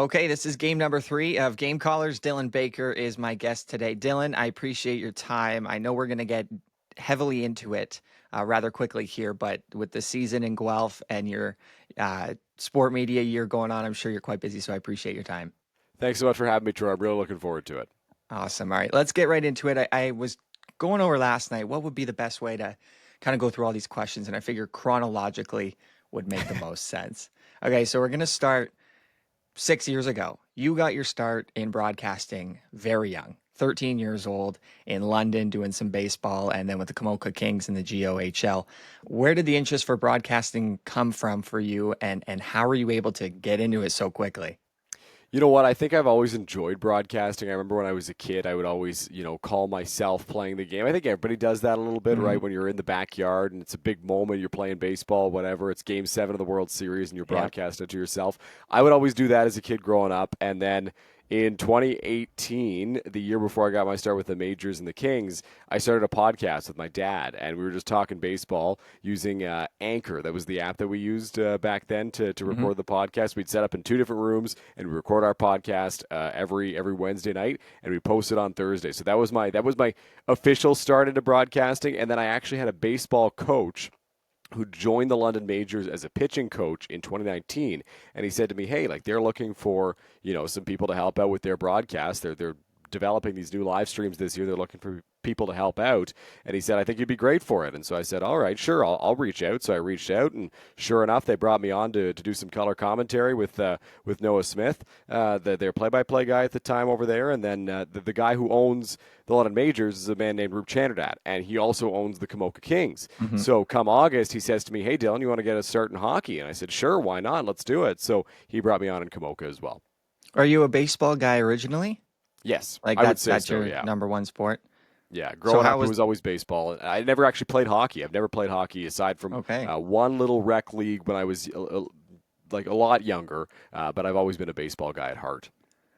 Okay, this is game number 3 of Game Callers. Dylan Baker is my guest today. Dylan, I appreciate your time. I know we're going to get heavily into it rather quickly here, but with the season in Guelph and your sport media year going on, I'm sure you're quite busy, so I appreciate your time. Thanks so much for having me, Troy. I'm really looking forward to it. Awesome. All right, let's get right into it. I was going over last night what would be the best way to kind of go through all these questions, and I figure chronologically would make the most sense. Okay, so we're going to start 6 years ago. You got your start in broadcasting very young, 13 years old, in London doing some baseball and then with the Komoka Kings in the GOHL. Where did the interest for broadcasting come from for you, and how were you able to get into it so quickly? You know what? I think I've always enjoyed broadcasting. I remember when I was a kid, I would always, call myself playing the game. I think everybody does that a little bit, right? When you're in the backyard and it's a big moment, you're playing baseball, whatever. It's Game 7 of the World Series and you're broadcasting it to yourself. I would always do that as a kid growing up. And then in 2018, the year before I got my start with the Majors and the Kings, I started a podcast with my dad, and we were just talking baseball using Anchor. That was the app that we used back then to record the podcast. We'd set up in 2 different rooms, and we record our podcast every Wednesday night, and we post it on Thursday. So that was my official start into broadcasting, and then I actually had a baseball coach who joined the London Majors as a pitching coach in 2019, and he said to me, "Hey, like they're looking for some people to help out with their broadcast. They're developing these new live streams this year. They're looking for people to help out." And he said, "I think you'd be great for it." And so I said, "All right, sure, I'll reach out." So I reached out, and sure enough, they brought me on to do some color commentary with Noah Smith, their play-by-play guy at the time over there. And then the guy who owns the London Majors is a man named Roop Chandradat, and he also owns the Komoka Kings. So come August, he says to me, "Hey, Dylan, you want to get a start in hockey?" And I said, "Sure, why not? Let's do it." So he brought me on in Komoka as well. Are you a baseball guy originally? Yes, Like I would that's say so, your yeah. number one sport? Yeah, So growing how up, it was always baseball. I never actually played hockey. I've never played hockey aside from Okay. one little rec league when I was like a lot younger, but I've always been a baseball guy at heart.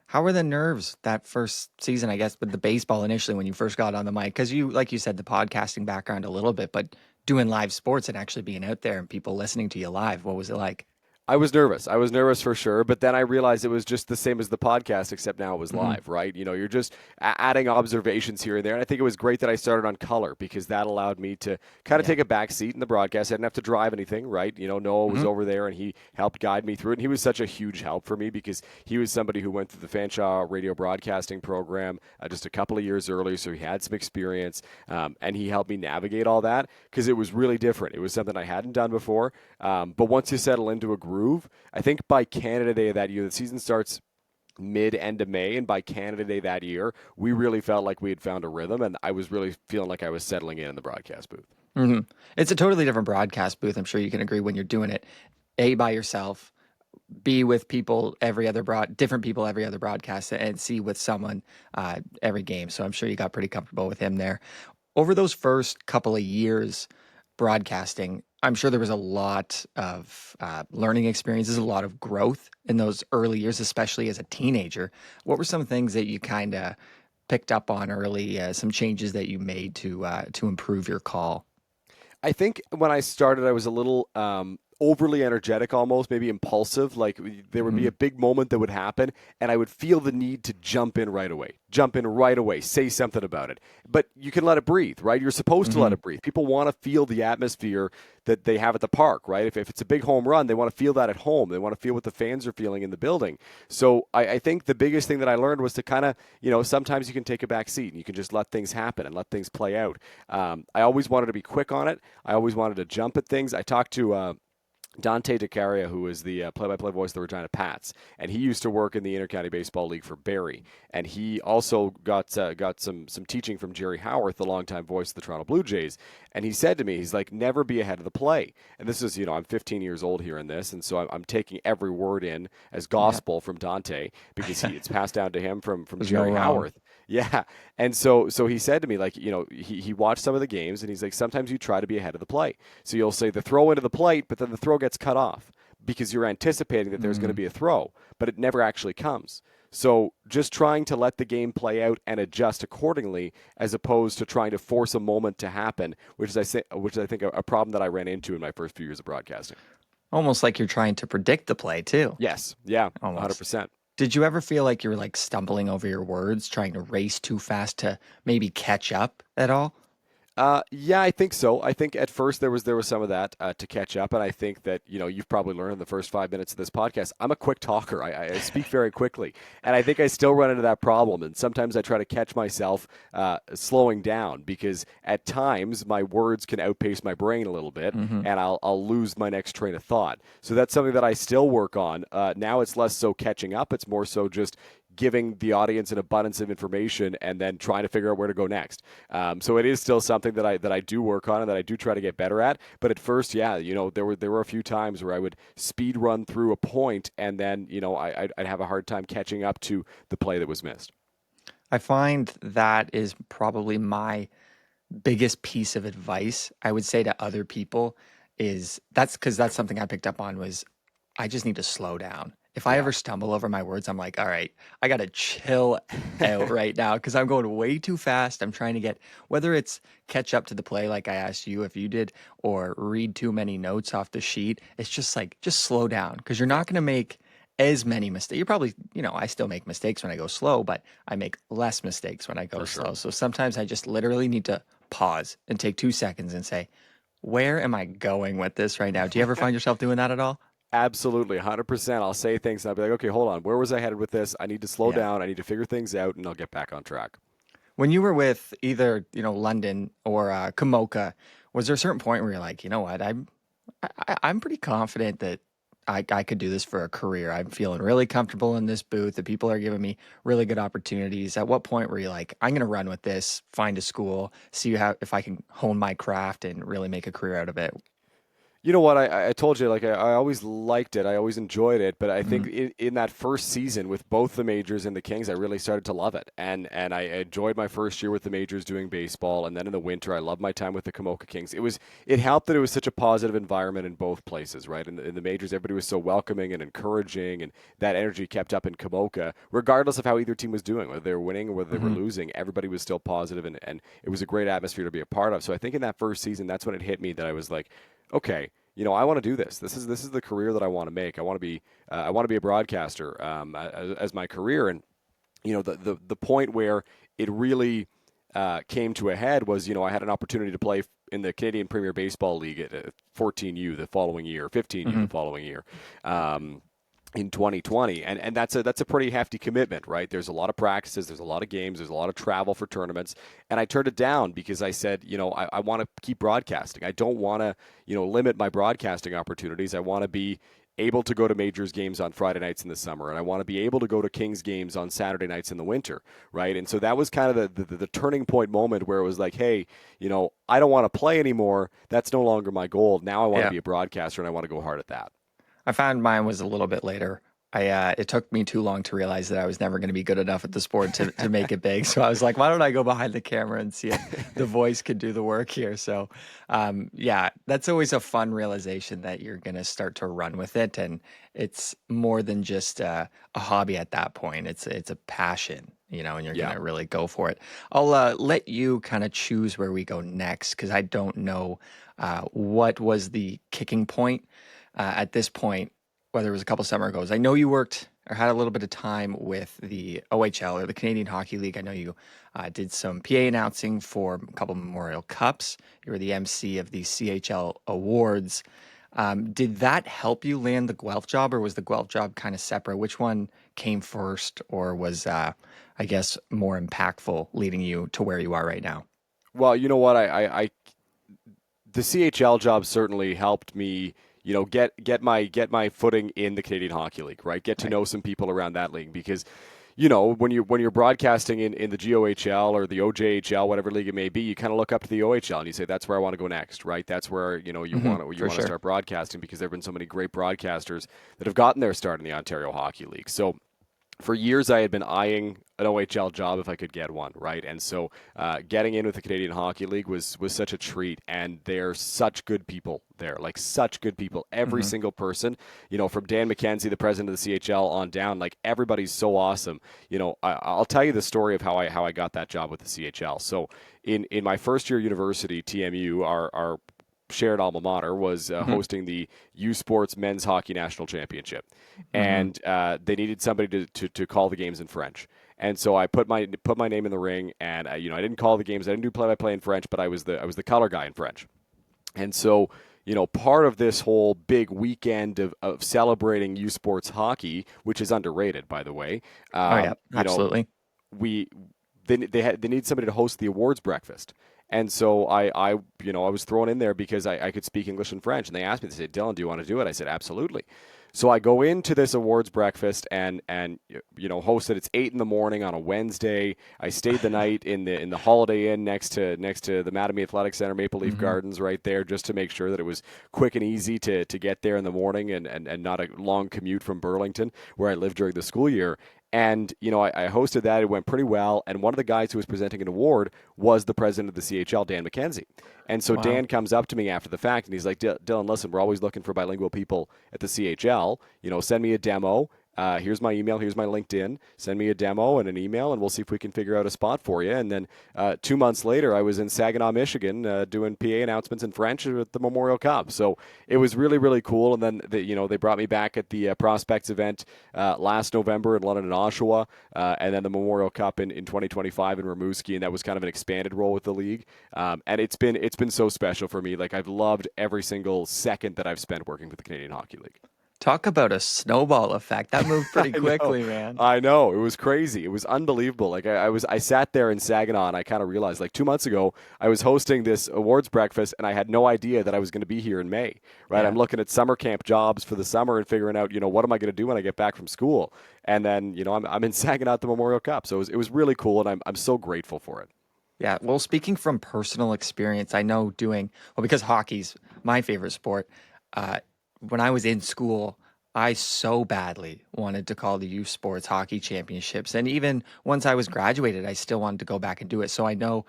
How were the nerves that first season, I guess, with the baseball initially when you first got on the mic? Because you, like you said, the podcasting background a little bit, but doing live sports and actually being out there and people listening to you live, what was it like? I was nervous. I was nervous for sure, but then I realized it was just the same as the podcast, except now it was live, right? You're just adding observations here and there, and I think it was great that I started on color because that allowed me to kind of take a back seat in the broadcast. I didn't have to drive anything, right? Noah was over there, and he helped guide me through it, and he was such a huge help for me because he was somebody who went through the Fanshawe radio broadcasting program just a couple of years earlier, so he had some experience, and he helped me navigate all that because it was really different. It was something I hadn't done before, but once you settle into a groove, I think by Canada Day of that year, the season starts mid-end of May, and by Canada Day that year, we really felt like we had found a rhythm, and I was really feeling like I was settling in the broadcast booth. It's a totally different broadcast booth. I'm sure you can agree when you're doing it, A, by yourself, B, with people different people every other broadcast, and C, with someone every game. So I'm sure you got pretty comfortable with him there. Over those first couple of years broadcasting, I'm sure there was a lot of learning experiences, a lot of growth in those early years, especially as a teenager. What were some things that you kind of picked up on early, some changes that you made to improve your call? I think when I started, I was a little overly energetic, almost maybe impulsive. Like there would be a big moment that would happen, and I would feel the need to jump in right away, say something about it. But you can let it breathe, right? You're supposed to let it breathe. People want to feel the atmosphere that they have at the park, right? If it's a big home run, they want to feel that at home. They want to feel what the fans are feeling in the building. So I think the biggest thing that I learned was to kind of, sometimes you can take a back seat and you can just let things happen and let things play out. I always wanted to be quick on it. I always wanted to jump at things. I talked to Dante DeCaria, who is the play-by-play voice of the Regina Pats, and he used to work in the Intercounty Baseball League for Barrie, and he also got some teaching from Jerry Howarth, the longtime voice of the Toronto Blue Jays, and he said to me, he's like, never be ahead of the play. And this is, I'm 15 years old here in this, and so I'm taking every word in as gospel from Dante because it's passed down to him from Jerry Howarth. Yeah. And so he said to me, like, he watched some of the games, and he's like, sometimes you try to be ahead of the play. So you'll say the throw into the plate, but then the throw gets cut off because you're anticipating that there's going to be a throw, but it never actually comes. So just trying to let the game play out and adjust accordingly, as opposed to trying to force a moment to happen, which is I think a problem that I ran into in my first few years of broadcasting. Almost like you're trying to predict the play too. Yes. Yeah. Almost. 100%. Did you ever feel like you were like stumbling over your words, trying to race too fast to maybe catch up at all? Yeah, I think so. I think at first there was some of that to catch up, and I think that you've probably learned in the first 5 minutes of this podcast. I'm a quick talker. I speak very quickly, and I think I still run into that problem. And sometimes I try to catch myself slowing down because at times my words can outpace my brain a little bit, Hmm. and I'll lose my next train of thought. So that's something that I still work on. Now it's less so catching up; it's more so just giving the audience an abundance of information and then trying to figure out where to go next. So it is still something that I do work on and that I do try to get better at. But at first, yeah, there were a few times where I would speed run through a point and then I'd have a hard time catching up to the play that was missed. I find that is probably my biggest piece of advice I would say to other people is that's because that's something I picked up on was I just need to slow down. If I Yeah. ever stumble over my words, I'm like, all right, I got to chill out right now because I'm going way too fast. I'm trying to get, whether it's catch up to the play like I asked you if you did, or read too many notes off the sheet. It's just like, just slow down because you're Yeah, not going to make as many mistakes. You probably, I still make mistakes when I go slow, but I make less mistakes when I go for sure. slow. So sometimes I just literally need to pause and take 2 seconds and say, where am I going with this right now? Do you ever find yourself doing that at all? Absolutely, 100%. I'll say things and I'll be like, okay, hold on. Where was I headed with this? I need to slow Yeah. down. I need to figure things out, and I'll get back on track. When you were with either, London or Komoka, was there a certain point where you're like, you know what, I'm pretty confident that I could do this for a career. I'm feeling really comfortable in this booth. The people are giving me really good opportunities. At what point were you like, I'm going to run with this, find a school, see how if I can hone my craft and really make a career out of it? You know what? I told you, like, I always liked it. I always enjoyed it. But I think Mhm. in that first season with both the majors and the Kings, I really started to love it. And I enjoyed my first year with the majors doing baseball. And then in the winter, I loved my time with the Komoka Kings. It helped that it was such a positive environment in both places, right? In the majors, everybody was so welcoming and encouraging. And that energy kept up in Komoka, regardless of how either team was doing, whether they were winning or whether they were Mhm. losing. Everybody was still positive, and it was a great atmosphere to be a part of. So I think in that first season, that's when it hit me that I was like, okay, I want to do this. This is the career that I want to make. I want to be a broadcaster as my career. And the point where it really came to a head was I had an opportunity to play in the Canadian Premier Baseball League at 14U the following year, 15U the Mhm. following year. In 2020, and that's a pretty hefty commitment, right? There's a lot of practices, there's a lot of games, there's a lot of travel for tournaments, and I turned it down because I said, I want to keep broadcasting. I don't want to, limit my broadcasting opportunities. I want to be able to go to majors games on Friday nights in the summer, and I want to be able to go to Kings games on Saturday nights in the winter, right? And so that was kind of the turning point moment where it was like, hey, I don't want to play anymore. That's no longer my goal. Now I want to Yeah. be a broadcaster, and I want to go hard at that. I found mine was a little bit later. It took me too long to realize that I was never going to be good enough at the sport to make it big. So I was like, why don't I go behind the camera and see if the voice could do the work here? So, yeah, that's always a fun realization that you're going to start to run with it, and it's more than just a hobby at that point. It's a passion, and you're going Yeah. to really go for it. I'll let you kind of choose where we go next because I don't know what was the kicking point at this point, whether it was a couple summer goes. I know you worked or had a little bit of time with the OHL or the Canadian Hockey League. I know you did some PA announcing for a couple Memorial Cups. You were the MC of the CHL Awards. Did that help you land the Guelph job, or was the Guelph job kind of separate? Which one came first, or was, I guess, more impactful leading you to where you are right now? Well, you know what? The CHL job certainly helped me, get my footing in the Canadian Hockey League, right? Get to Right. know some people around that league because, when you're broadcasting in the GOHL or the OJHL, whatever league it may be, you kind of look up to the OHL and you say that's where I want to go next, right? That's where you Hmm. want to you For want to sure. start broadcasting because there've been so many great broadcasters that have gotten their start in the Ontario Hockey League. So for years I had been eyeing an OHL job if I could get one, right? And so getting in with the Canadian Hockey League was such a treat, and they're such good people there, like such good people. Every Hmm. single person, from Dan McKenzie, the president of the CHL, on down, like everybody's so awesome. I'll tell you the story of how I got that job with the CHL. So in my first year of university, TMU, our shared alma mater was Mm-hmm. hosting the U Sports Men's Hockey National Championship, Mm-hmm. and they needed somebody to call the games in French. And so I put my name in the ring, and I didn't call the games. I didn't do play-by-play in French, but I was the color guy in French. And so, part of this whole big weekend of celebrating U Sports hockey, which is underrated, by the way, Oh yeah, absolutely. we they need somebody to host the awards breakfast. And so I was thrown in there because I could speak English and French, and they asked me, they said, Dylan, do you want to do it? I said, absolutely. So I go into this awards breakfast and host it. It's 8 a.m. on a Wednesday. I stayed the night in the Holiday Inn next to the Mattamy Athletic Center, Maple Leaf Mm-hmm. Gardens, right there, just to make sure that it was quick and easy to get there in the morning and not a long commute from Burlington, where I lived during the school year. And, I hosted that. It went pretty well. And one of the guys who was presenting an award was the president of the CHL, Dan McKenzie. And so Wow. Dan comes up to me after the fact, and he's like, Dylan, listen, we're always looking for bilingual people at the CHL. Send me a demo. Here's my email. Here's my LinkedIn. Send me a demo and an email, and we'll see if we can figure out a spot for you. And then 2 months later, I was in Saginaw, Michigan, doing PA announcements in French at the Memorial Cup. So it was really, really cool. And then they brought me back at the Prospects event last November in London and Oshawa, and then the Memorial Cup in 2025 in Rimouski, and that was kind of an expanded role with the league. And it's been so special for me. Like, I've loved every single second that I've spent working with the Canadian Hockey League. Talk about a snowball effect. That moved pretty I know. quickly, man. I know. It was crazy. It was unbelievable. Like, I sat there in Saginaw, and I kind of realized, like, 2 months ago, I was hosting this awards breakfast, and I had no idea that I was going to be here in May, right? Yeah. I'm looking at summer camp jobs for the summer and figuring out, what am I going to do when I get back from school? And then, I'm in Saginaw at the Memorial Cup. So it was really cool, and I'm so grateful for it. Yeah. Well, speaking from personal experience, I know because hockey's my favorite sport. Uh, when I was in school, I so badly wanted to call the youth sports hockey championships. And even once I was graduated, I still wanted to go back and do it. So I know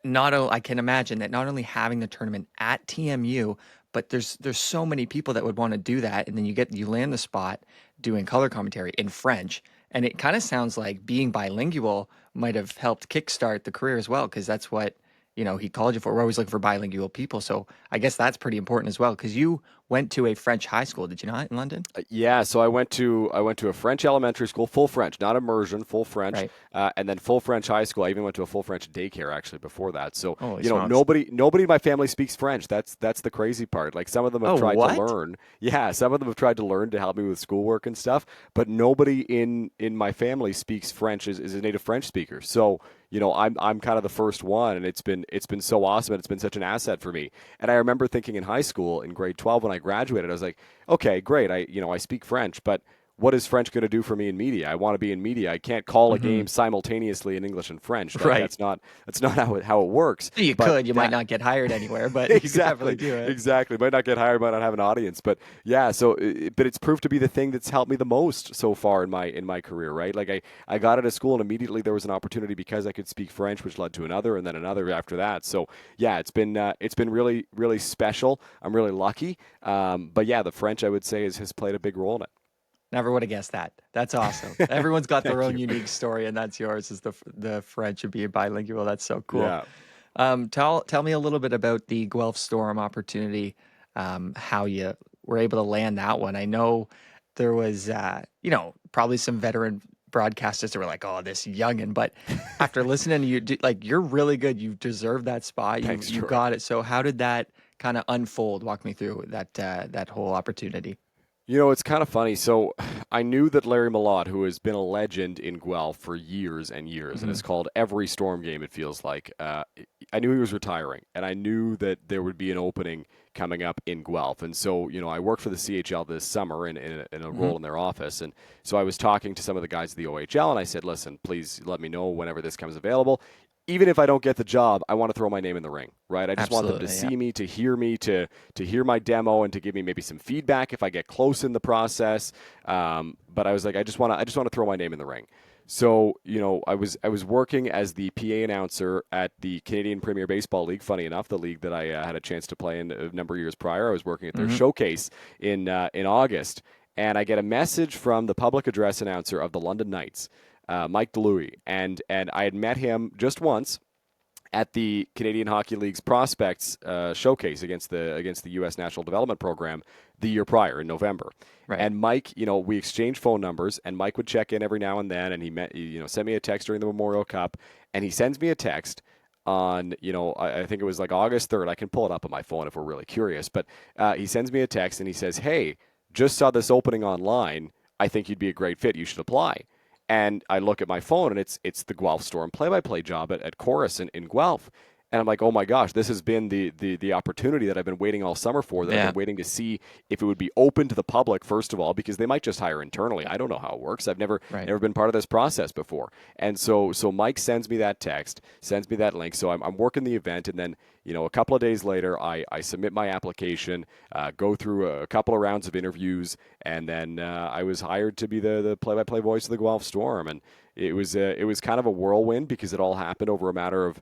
I can imagine that not only having the tournament at TMU, but there's so many people that would want to do that, and then you land the spot doing color commentary in French, and it kind of sounds like being bilingual might have helped kickstart the career as well, because that's what he called you for. We're always looking for bilingual people, so I guess that's pretty important as well. Because you went to a French high school, did you not, in London? Yeah, so I went to a French elementary school, full French, not immersion, full French, Right. and then full French high school. I even went to a full French daycare actually before that. So Holy smokes! nobody in my family speaks French. That's the crazy part. Like, some of them have Oh, tried to what? learn. Yeah, some of them have tried to learn to help me with schoolwork and stuff. But nobody in my family speaks French, is a native French speaker. So I'm kind of the first one, and it's been so awesome, and it's been such an asset for me. And I remember thinking in high school, in grade 12 when I graduated, I was like, okay, great, I speak French, but what is French going to do for me in media? I want to be in media. I can't call a Hmm. game simultaneously in English and French. Like, Right. that's not how it works. You But could. You might that, not get hired anywhere, but you could definitely exactly, do it. exactly. Might not get hired, might not have an audience, but yeah. So, but it's proved to be the thing that's helped me the most so far in my career. Right? Like, I got out of school, and immediately there was an opportunity because I could speak French, which led to another, and then another after that. So yeah, it's been really, really special. I'm really lucky. But yeah, the French, I would say, has played a big role in it. Never would have guessed that. That's awesome. Everyone's got their Thank own you. unique story, and that's yours. Is the French and being bilingual. That's so cool. Yeah. Tell me a little bit about the Guelph Storm opportunity. How you were able to land that one. I know there was, probably some veteran broadcasters that were like, "Oh, this youngin," but after listening to you, like, you're really good. You deserve that spot. You Thanks, you Troy. got it. So how did that kind of unfold? Walk me through that whole opportunity. It's kind of funny. So I knew that Larry Malott, who has been a legend in Guelph for years and years, and Hmm. has called every Storm game, it feels like, I knew he was retiring, and I knew that there would be an opening coming up in Guelph. And so, I worked for the CHL this summer in a Hmm. role in their office. And so I was talking to some of the guys at the OHL, and I said, listen, please let me know whenever this comes available. Even if I don't get the job, I want to throw my name in the ring, right? I just want them to Absolutely. Yeah. see me, to hear my demo, and to give me maybe some feedback if I get close in the process. But I was like, I just want to throw my name in the ring. So, I was working as the PA announcer at the Canadian Premier Baseball League. Funny enough, the league that I had a chance to play in a number of years prior. I was working at their Hmm. showcase in August, and I get a message from the public address announcer of the London Knights, Mike DeLuey, and I had met him just once. at the Canadian Hockey League's prospects showcase against the U.S. National Development Program the year prior in November. Right. And Mike, we exchanged phone numbers, and Mike would check in every now and then, and he sent me a text during the Memorial Cup, and he sends me a text on, I think it was like August 3rd. I can pull it up on my phone if we're really curious, but he sends me a text and he says, "Hey, just saw this opening online. I think you'd be a great fit. You should apply." And I look at my phone, and it's the Guelph Storm play-by-play job at Chorus in Guelph. And I'm like, oh my gosh, this has been the opportunity that I've been waiting all summer for, that I've been waiting to see if it would be open to the public, first of all, because they might just hire internally. I don't know how it works. I've never been part of this process before. And so Mike sends me that text, sends me that link. So I'm working the event, and then a couple of days later, I submit my application, go through a couple of rounds of interviews, and then I was hired to be the play-by-play voice of the Guelph Storm. And it was kind of a whirlwind because it all happened over a matter of,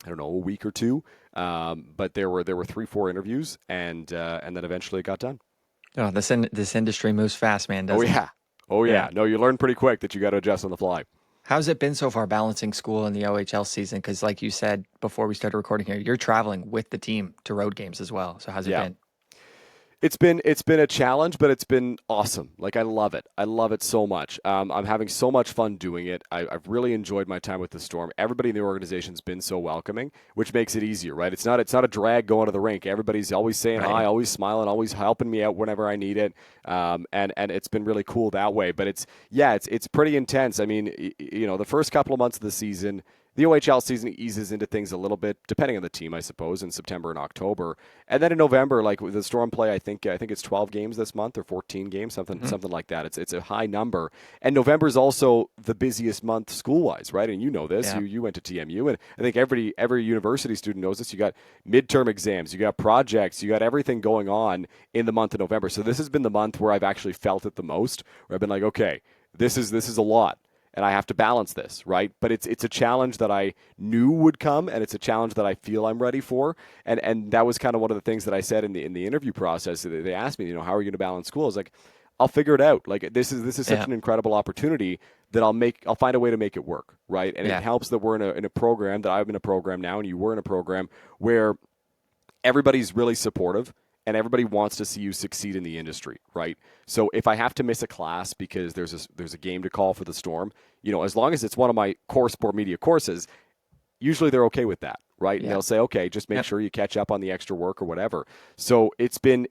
I don't know, a week or two, but there were 3-4 interviews, and then eventually it got done. Oh, this industry moves fast, man. Doesn't it? Oh yeah. No, you learn pretty quick that you got to adjust on the fly. How's it been so far balancing school and the OHL season? Because like you said before we started recording here, you're traveling with the team to road games as well. So how's it been? It's been a challenge, but it's been awesome. Like, I love it. I love it so much. I'm having so much fun doing it. I've really enjoyed my time with the Storm. Everybody in the organization's been so welcoming, which makes it easier, right? It's not a drag going to the rink. Everybody's always saying hi, always smiling, always helping me out whenever I need it. And it's been really cool that way. But it's pretty intense. I mean, the first couple of months of the season, the OHL season eases into things a little bit, depending on the team, I suppose, in September and October. And then in November, like with the Storm play, I think it's 12 games this month or 14 games, something like that. It's a high number. And November is also the busiest month school-wise, right? And you know this. Yeah. You went to TMU, and I think every university student knows this. You got midterm exams, you got projects, you got everything going on in the month of November. So this has been the month where I've actually felt it the most, where I've been like, okay, this is a lot. And I have to balance this, right? But it's a challenge that I knew would come, and it's a challenge that I feel I'm ready for. And that was kind of one of the things that I said in the interview process. They asked me, how are you going to balance school? I was like, I'll figure it out. Like, this is such an incredible opportunity that I'll find a way to make it work, right? And it helps that we're in a program, that I'm in a program now, and you were in a program where everybody's really supportive. And everybody wants to see you succeed in the industry, right? So if I have to miss a class because there's a game to call for the Storm, as long as it's one of my core sport media courses, usually they're okay with that, right? And they'll say, okay, just make sure you catch up on the extra work or whatever. So it's been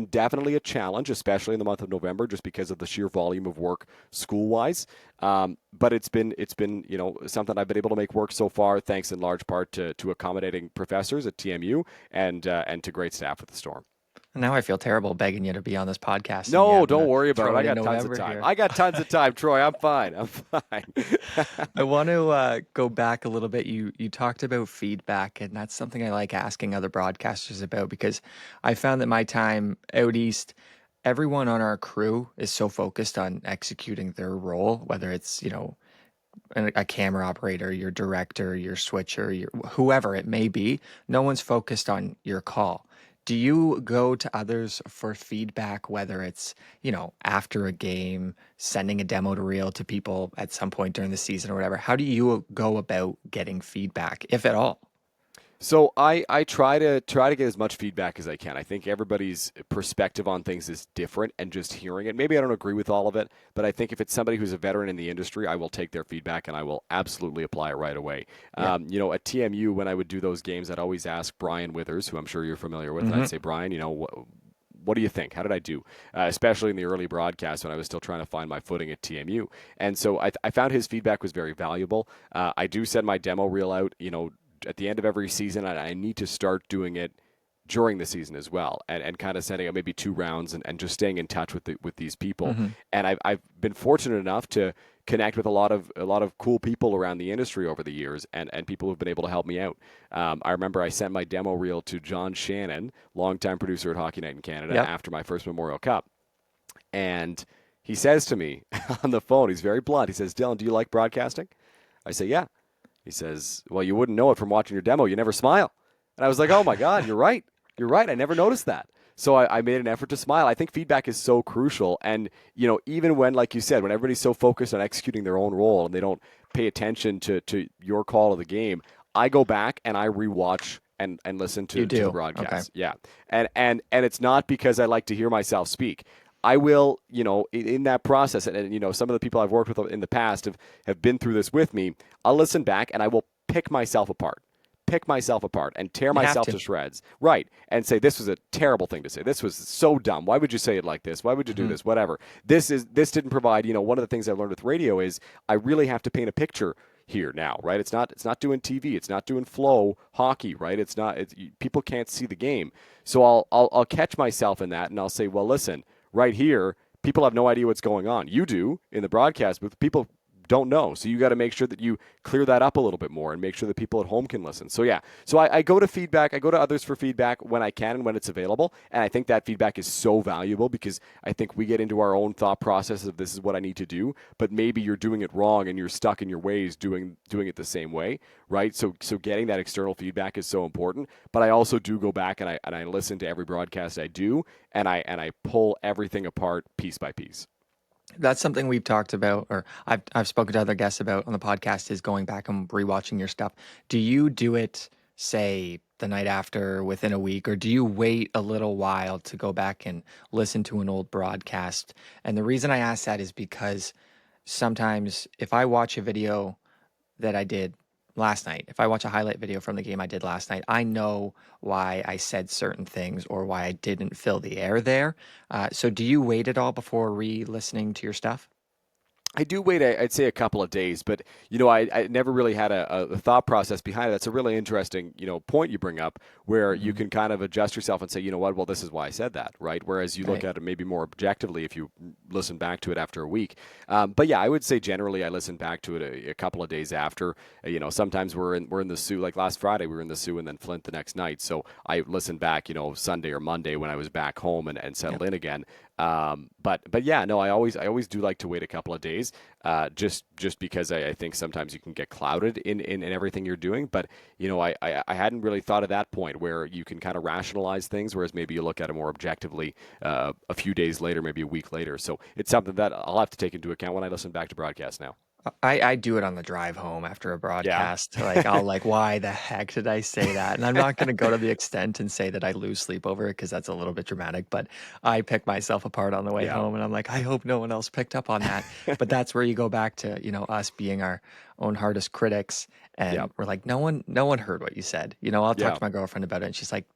definitely a challenge, especially in the month of November, just because of the sheer volume of work school-wise. But it's been something I've been able to make work so far, thanks in large part to accommodating professors at TMU and to great staff at the Storm. Now I feel terrible begging you to be on this podcast. No, don't worry about it. I got tons of time. Here. I got tons of time, Troy. I'm fine. I want to go back a little bit. You talked about feedback, and that's something I like asking other broadcasters about, because I found that my time out east, everyone on our crew is so focused on executing their role, whether it's, a camera operator, your director, your switcher, whoever it may be. No one's focused on your call. Do you go to others for feedback, whether it's, after a game, sending a demo reel to people at some point during the season or whatever? How do you go about getting feedback, if at all? So I try to get as much feedback as I can. I think everybody's perspective on things is different, and just hearing it, maybe I don't agree with all of it, but I think if it's somebody who's a veteran in the industry, I will take their feedback and I will absolutely apply it right away. Yeah. At TMU, when I would do those games, I'd always ask Brian Withers, who I'm sure you're familiar with, and I'd say, Brian, what do you think? How did I do? Especially in the early broadcast when I was still trying to find my footing at TMU. And so I found his feedback was very valuable. I do send my demo reel out, at the end of every season. I need to start doing it during the season as well, and kind of sending out maybe 2 rounds and just staying in touch with these people. Mm-hmm. And I've been fortunate enough to connect with a lot of cool people around the industry over the years, and people who've been able to help me out. I remember I sent my demo reel to John Shannon, longtime producer at Hockey Night in Canada, after my first Memorial Cup. And he says to me on the phone, he's very blunt, he says, Dylan, do you like broadcasting? I say, yeah. He says, well, you wouldn't know it from watching your demo. You never smile. And I was like, oh, my God, you're right. You're right. I never noticed that. So I made an effort to smile. I think feedback is so crucial. And, even when, like you said, when everybody's so focused on executing their own role and they don't pay attention to your call of the game, I go back and I rewatch and listen You to the do. Okay. broadcast. Yeah. And it's not because I like to hear myself speak. I will, in that process, and some of the people I've worked with in the past have been through this with me. I'll listen back and I will pick myself apart and tear You have myself to. to shreds. Right. And say, this was a terrible thing to say. This was so dumb. Why would you say it like this? Why would you do this? Whatever. This didn't provide, one of the things I've learned with radio is I really have to paint a picture here now, right? It's not doing TV, it's not doing flow hockey, right? People can't see the game. So I'll catch myself in that and I'll say, well, listen, right here, people have no idea what's going on. You do in the broadcast booth. People don't know. So you got to make sure that you clear that up a little bit more and make sure that people at home can listen. So yeah, so I go to feedback. I go to others for feedback when I can and when it's available. And I think that feedback is so valuable because I think we get into our own thought process of this is what I need to do, but maybe you're doing it wrong and you're stuck in your ways doing it the same way, right? So getting that external feedback is so important. But I also do go back and I listen to every broadcast I do and I pull everything apart piece by piece. That's something we've talked about, or I've spoken to other guests about on the podcast, is going back and rewatching your stuff. Do you do it, say, the night after, within a week, or do you wait a little while to go back and listen to an old broadcast? And the reason I ask that is because sometimes if I watch a video that I did last night, if I watch a highlight video from the game I did last night, I know why I said certain things or why I didn't fill the air there. So do you wait at all before re-listening to your stuff? I do wait, I'd say a couple of days, but I never really had a thought process behind it. That's a really interesting, point you bring up where you can kind of adjust yourself and say, you know what, well, this is why I said that, right? Whereas you look at it maybe more objectively if you listen back to it after a week. But yeah, I would say generally I listen back to it a couple of days after. Sometimes we're in the Sioux, like last Friday we were in the Sioux and then Flint the next night. So I listened back, Sunday or Monday when I was back home and settled in again. But yeah, no, I always do like to wait a couple of days, just because I think sometimes you can get clouded in everything you're doing. But I hadn't really thought of that point where you can kind of rationalize things, whereas maybe you look at it more objectively a few days later, maybe a week later. So it's something that I'll have to take into account when I listen back to broadcasts now. I do it on the drive home after a Yeah. broadcast. Like I'll why the heck did I say that? And I'm not going to go to the extent and say that I lose sleep over it because that's a little bit dramatic. But I pick myself apart on the way Yeah. home, and I'm like, I hope no one else picked up on that. But that's where you go back to us being our own hardest critics, and Yep. we're like, no one heard what you said. I'll talk Yeah. to my girlfriend about it, and she's like,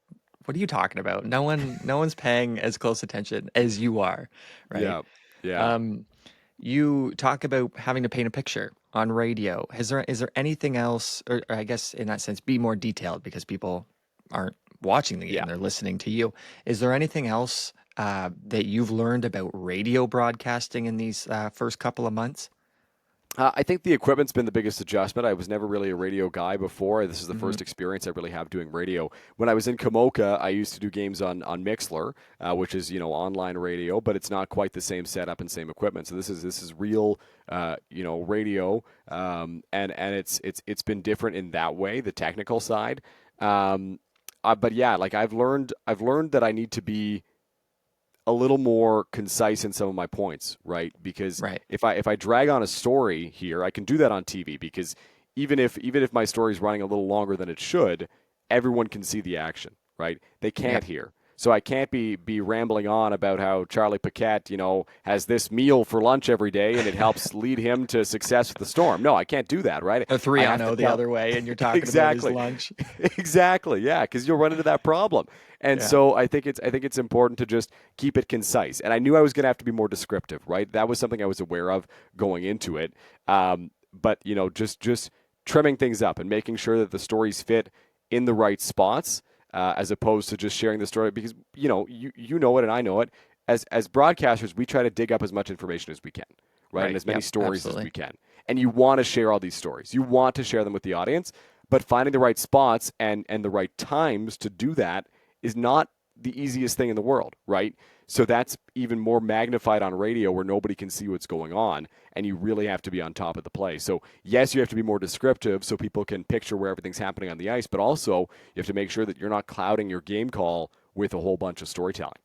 what are you talking about? No one's paying as close attention as you are, right? Yeah. Yeah. You talk about having to paint a picture on radio. Is there anything else, or I guess in that sense, be more detailed because people aren't watching the game; Yeah. they're listening to you. Is there anything else that you've learned about radio broadcasting in these first couple of months? I think the equipment's been the biggest adjustment. I was never really a radio guy before. This is the first experience I really have doing radio. When I was in Komoka, I used to do games on Mixler, which is online radio, but it's not quite the same setup and same equipment. So this is real, radio, and it's been different in that way, the technical side. But yeah, I've learned that I need to be a little more concise in some of my points, right? Because Right. if I drag on a story here, I can do that on TV because even if my story is running a little longer than it should, everyone can see the action, right? They can't hear. So I can't be rambling on about how Charlie Paquette, has this meal for lunch every day and it helps lead him to success with the Storm. No, I can't do that, right? A 3-0 the other way, and you're talking Exactly. about his lunch. Exactly, yeah, because you'll run into that problem. And so I think it's important to just keep it concise. And I knew I was going to have to be more descriptive, right? That was something I was aware of going into it. But just trimming things up and making sure that the stories fit in the right spots, as opposed to just sharing the story. Because you know it and I know it. As broadcasters, we try to dig up as much information as we can, right? And as many stories as we can. And you want to share all these stories. You want to share them with the audience. But finding the right spots and the right times to do that is not the easiest thing in the world, right? So that's even more magnified on radio where nobody can see what's going on, and you really have to be on top of the play. So yes, you have to be more descriptive so people can picture where everything's happening on the ice, but also you have to make sure that you're not clouding your game call with a whole bunch of storytelling.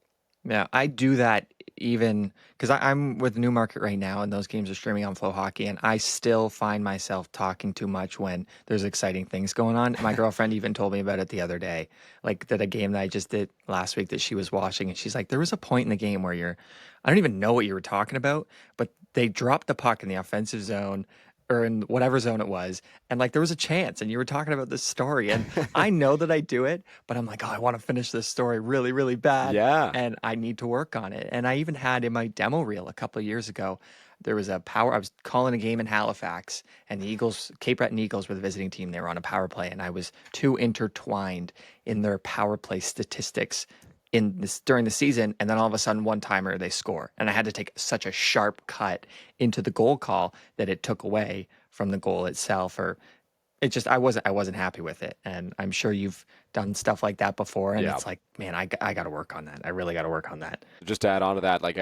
Yeah, I do that even because I'm with Newmarket right now, and those games are streaming on Flow Hockey, and I still find myself talking too much when there's exciting things going on. My girlfriend even told me about it the other day, like that a game that I just did last week that she was watching, and she's like, there was a point in the game where I don't even know what you were talking about, but they dropped the puck in the offensive zone or in whatever zone it was, and like there was a chance, and you were talking about this story, and I know that I do it, but I'm like, oh, I want to finish this story really, really bad, Yeah. and I need to work on it. And I even had in my demo reel a couple of years ago, there was I was calling a game in Halifax, and the Eagles, Cape Breton Eagles were the visiting team. They were on a power play, and I was too intertwined in their power play statistics during the season, and then all of a sudden one timer they score, and I had to take such a sharp cut into the goal call that it took away from the goal itself, or it just I wasn't happy with it. And I'm sure you've done stuff like that before, and Yeah. it's like, man, I got to work on that. I really got to work on that. Just to add on to that, like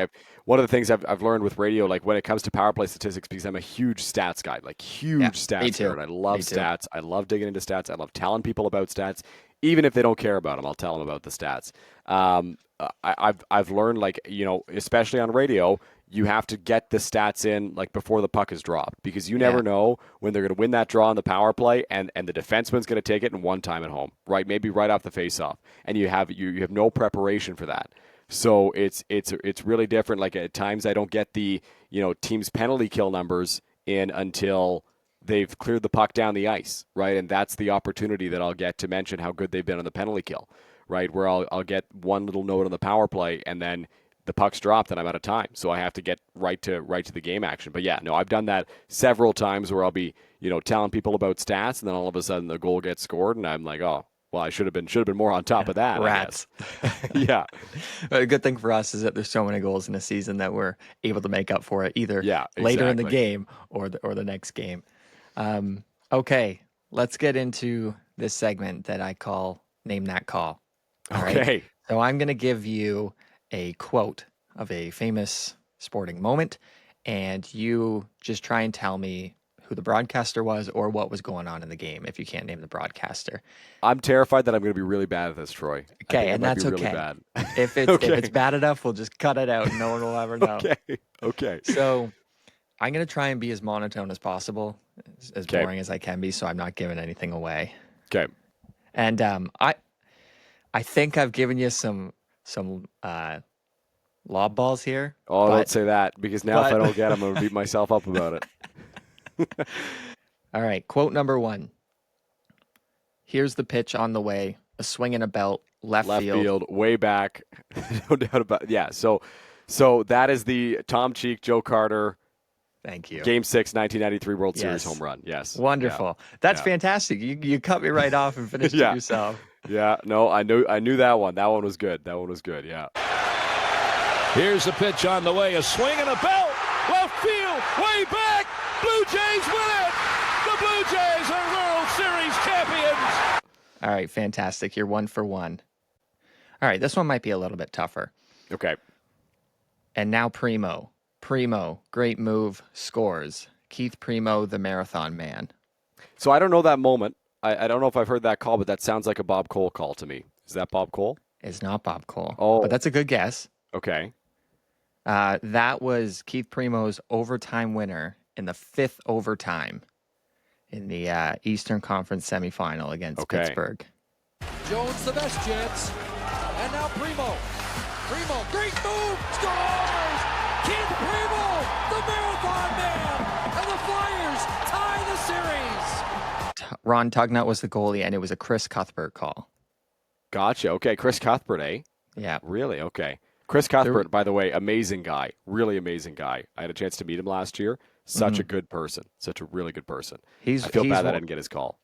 one of the things I've learned with radio, like when it comes to power play statistics, because I'm a huge stats guy, like huge stats me too. nerd. I love Me too. stats. I love digging into stats. I love telling people about stats, even if they don't care about them. I'll tell them about the stats. I've learned, like, especially on radio, you have to get the stats in like before the puck is dropped, because you never know when they're going to win that draw on the power play, and the defenseman's going to take it in one time at home, right? Maybe right off the faceoff, and you have no preparation for that. So it's really different. Like at times I don't get the team's penalty kill numbers in until they've cleared the puck down the ice, right? And that's the opportunity that I'll get to mention how good they've been on the penalty kill, right? Where I'll get one little note on the power play, and then the puck's dropped and I'm out of time. So I have to get right to the game action. But yeah, no, I've done that several times where I'll be, telling people about stats, and then all of a sudden the goal gets scored and I'm like, oh, well, I should have been more on top of that. Rats. Yeah. A good thing for us is that there's so many goals in a season that we're able to make up for it either later in the game or the next game. Okay, let's get into this segment that I call Name That Call. All okay. Right? So I'm going to give you a quote of a famous sporting moment, and you just try and tell me who the broadcaster was or what was going on in the game if you can't name the broadcaster. I'm terrified that I'm going to be really bad at this, Troy. Okay, and that's okay. Really bad. If it's bad enough, we'll just cut it out and no one will ever know. Okay. So I'm going to try and be as monotone as possible, as boring as I can be, so I'm not giving anything away. Okay. And I think I've given you some lob balls here. Oh, don't say that, because now if I don't get them, I'm going to beat myself up about it. All right, quote number 1. Here's the pitch on the way, a swing and a belt, left field, way back. No doubt about it. Yeah, so that is the Tom Cheek, Joe Carter. Thank you. Game 6, 1993 World Series home run. Yes. Wonderful. Yeah. That's fantastic. You cut me right off and finished it yourself. Yeah, no, I knew that one. That one was good. Yeah. Here's the pitch on the way, a swing and a belt, left field, way back. Blue Jays win it. The Blue Jays are World Series champions. All right, fantastic. You're 1 for 1. All right, this one might be a little bit tougher. Okay. And now Primo, great move, scores. Keith Primo, the marathon man. So I don't know that moment. I don't know if I've heard that call, but that sounds like a Bob Cole call to me. Is that Bob Cole? It's not Bob Cole. Oh. But that's a good guess. Okay. That was Keith Primo's overtime winner in the 5th overtime in the Eastern Conference semifinal against Pittsburgh. Jones the best chance. And now Primo. Great move. Scores! Keith Primo, the marathon man. And the Flyers tie the series. Ron Tugnut was the goalie, and it was a Chris Cuthbert call. Gotcha. Okay, Chris Cuthbert, eh? Yeah. Really? Okay. Chris Cuthbert, by the way, amazing guy. Really amazing guy. I had a chance to meet him last year. Such a good person. Such a really good person. I feel bad that I didn't get his call.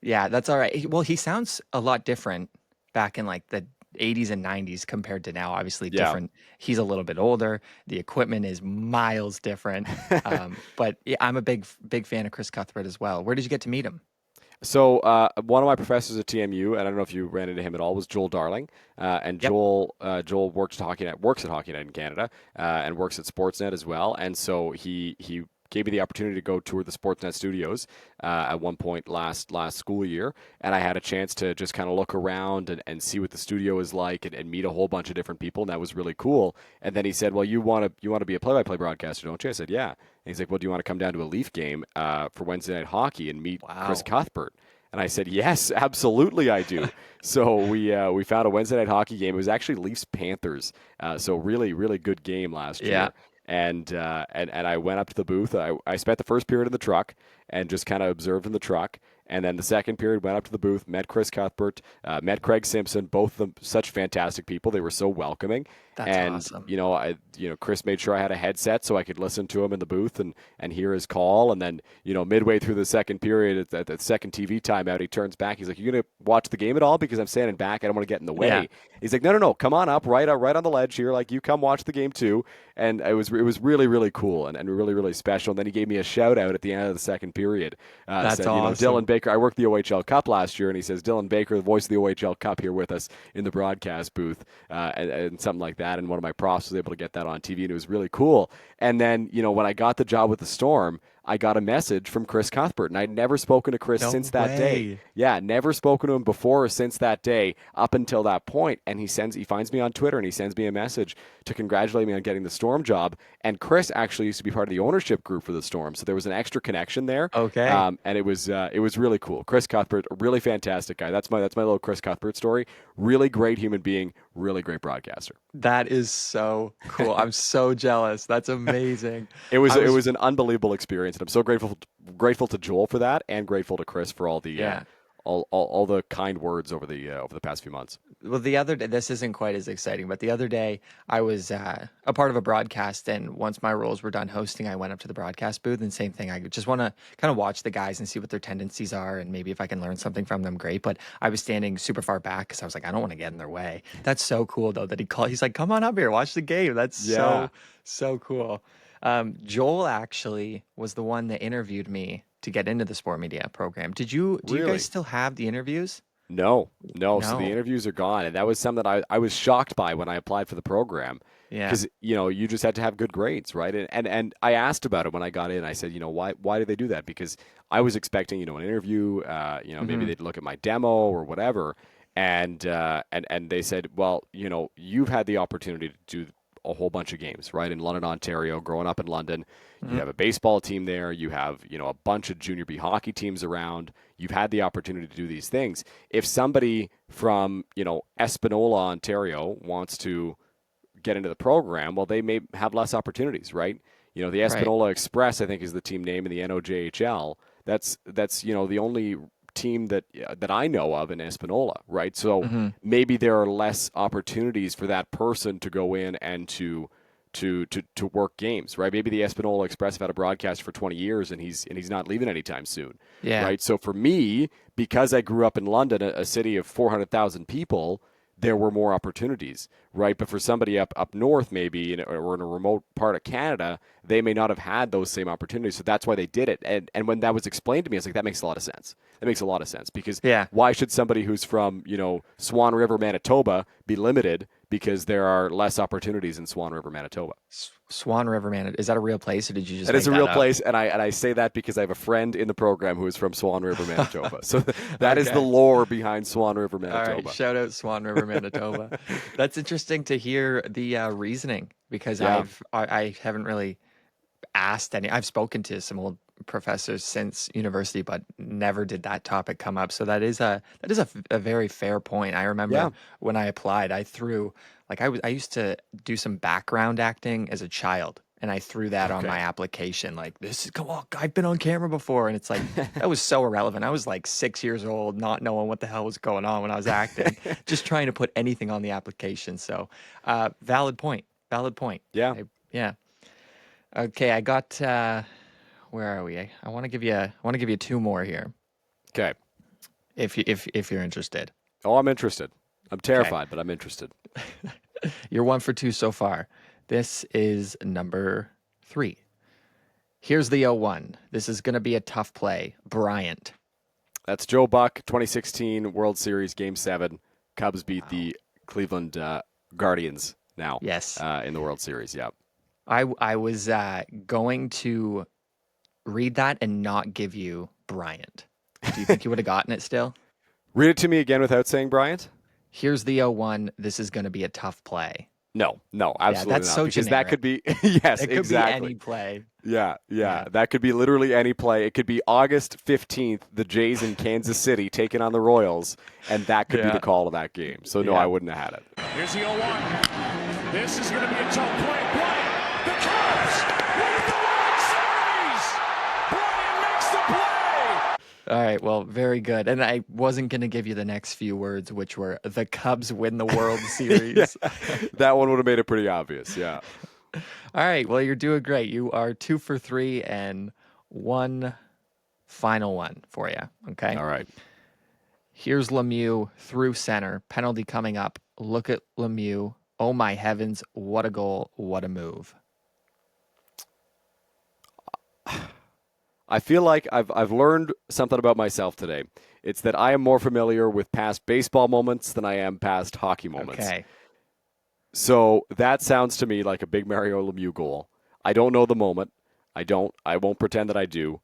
Yeah, that's all right. He sounds a lot different back in like the 80s and 90s compared to now. Obviously different. He's a little bit older. The equipment is miles different. But yeah, I'm a big fan of Chris Cuthbert as well. Where did you get to meet him? So one of my professors at TMU, and I don't know if you ran into him at all, was Joel Darling. And Joel works at Hockey Night in Canada and works at Sportsnet as well. And so he gave me the opportunity to go tour the Sportsnet studios at one point last school year, and I had a chance to just kind of look around and see what the studio is like and meet a whole bunch of different people, and that was really cool. And then he said, "Well, you want to be a play-by-play broadcaster, don't you?" I said, "Yeah." And he's like, "Well, do you want to come down to a Leaf game for Wednesday night hockey and meet Chris Cuthbert?" And I said, "Yes, absolutely, I do." So we found a Wednesday night hockey game. It was actually Leafs Panthers, so really really good game last year. And I went up to the booth. I spent the first period in the truck and just kind of observed in the truck. And then the second period, went up to the booth, met Chris Cuthbert, met Craig Simpson, both of them such fantastic people. They were so welcoming. That's awesome. Chris made sure I had a headset so I could listen to him in the booth and hear his call. And then, midway through the second period, at the second TV timeout, he turns back. He's like, "You going to watch the game at all? Because I'm standing back. I don't want to get in the way." Yeah. He's like, no, come on up, right on the ledge here. Like, you come watch the game too. And it was really, really cool and really, really special. And then he gave me a shout out at the end of the second period. That's said, awesome. Dylan Baker, I worked the OHL Cup last year, and he says, "Dylan Baker, the voice of the OHL Cup, here with us in the broadcast booth," and something like that. And one of my profs was able to get that on TV, and it was really cool. And then, when I got the job with the Storm, I got a message from Chris Cuthbert, and I'd never spoken to Chris since that day. Yeah, never spoken to him before or since that day up until that point. And he finds me on Twitter, and he sends me a message to congratulate me on getting the Storm job. And Chris actually used to be part of the ownership group for the Storm, so there was an extra connection there. Okay. And it was really cool. Chris Cuthbert, a really fantastic guy. That's my little Chris Cuthbert story. Really great human being, really great broadcaster. That is so cool. I'm so jealous. That's amazing. It was an unbelievable experience, and I'm so grateful to Joel for that, and grateful to Chris for all the all the kind words over the past few months. Well, the other day, this isn't quite as exciting, but the other day I was a part of a broadcast, and once my roles were done hosting, I went up to the broadcast booth, and same thing. I just want to kind of watch the guys and see what their tendencies are, and maybe if I can learn something from them, great. But I was standing super far back because I was like, I don't want to get in their way. That's so cool, though, that he's like, "Come on up here, watch the game." That's so cool. Joel actually was the one that interviewed me to get into the sport media program. Do you guys still have the interviews? No. So the interviews are gone, and that was something that I was shocked by when I applied for the program. Yeah. Because you just had to have good grades, right? And I asked about it when I got in. I said, why did they do that? Because I was expecting an interview. Maybe they'd look at my demo or whatever, and they said, well, you've had the opportunity to do a whole bunch of games, right? In London, Ontario, growing up in London, you have a baseball team there. You have, a bunch of junior B hockey teams around. You've had the opportunity to do these things. If somebody from, Espanola, Ontario wants to get into the program, well, they may have less opportunities, right? The Espanola Express, I think, is the team name in the NOJHL. That's the only team that I know of in Espanola, right? So maybe there are less opportunities for that person to go in and to work games, right? Maybe the Espanola Express have had a broadcaster for 20 years and he's not leaving anytime soon, right? So for me, because I grew up in London, a city of 400,000 people, there were more opportunities, right? But for somebody up north, maybe, or in a remote part of Canada, they may not have had those same opportunities. So that's why they did it. And when that was explained to me, I was like, that makes a lot of sense. That makes a lot of sense because why should somebody who's from, Swan River, Manitoba be limited because there are less opportunities in Swan River, Manitoba? Swan River, Manitoba. Is that a real place, or did you just? It is a real place, and I say that because I have a friend in the program who is from Swan River, Manitoba. So that is the lore behind Swan River, Manitoba. All right, shout out Swan River, Manitoba. That's interesting to hear the reasoning because I haven't really asked any. I've spoken to some old professors since university, but never did that topic come up. So that is a very fair point. I remember when I applied, I threw I used to do some background acting as a child, and I threw that on my application. Like, come on, I've been on camera before, and it's like that was so irrelevant. I was like 6 years old, not knowing what the hell was going on when I was acting, just trying to put anything on the application. So, valid point. Yeah. Okay, I got. Where are we? I want to give you two more here. Okay. If you're interested. Oh, I'm interested. I'm terrified, but I'm interested. You're 1 for 2 so far. This is number 3. Here's the 0-1. This is going to be a tough play. Bryant. That's Joe Buck, 2016 World Series Game 7. Cubs beat the Cleveland Guardians now. Yes. In the World Series, yeah. I was going to read that and not give you Bryant, do you think you would have gotten it still? Read it to me again without saying Bryant. Here's the 0-1. This is going to be a tough play. No, absolutely that's not. so because generic. that could be yes, It could exactly. be any play. Yeah. That could be literally any play. It could be August 15th, the Jays in Kansas City taking on the Royals, and that could be the call of that game. So, no, I wouldn't have had it. Here's the 0-1. This is going to be a tough play. Bryant, the Cubs win the World Series. Bryant makes the play. All right, well, very good. And I wasn't going to give you the next few words, which were the Cubs win the World Series. That one would have made it pretty obvious, yeah. All right, well, you're doing great. You are 2 for 3 and one final one for you, okay? All right. Here's Lemieux through center. Penalty coming up. Look at Lemieux. Oh, my heavens. What a goal. What a move. I feel like I've learned something about myself today. It's that I am more familiar with past baseball moments than I am past hockey moments. Okay. So that sounds to me like a big Mario Lemieux goal. I don't know the moment. I won't pretend that I do.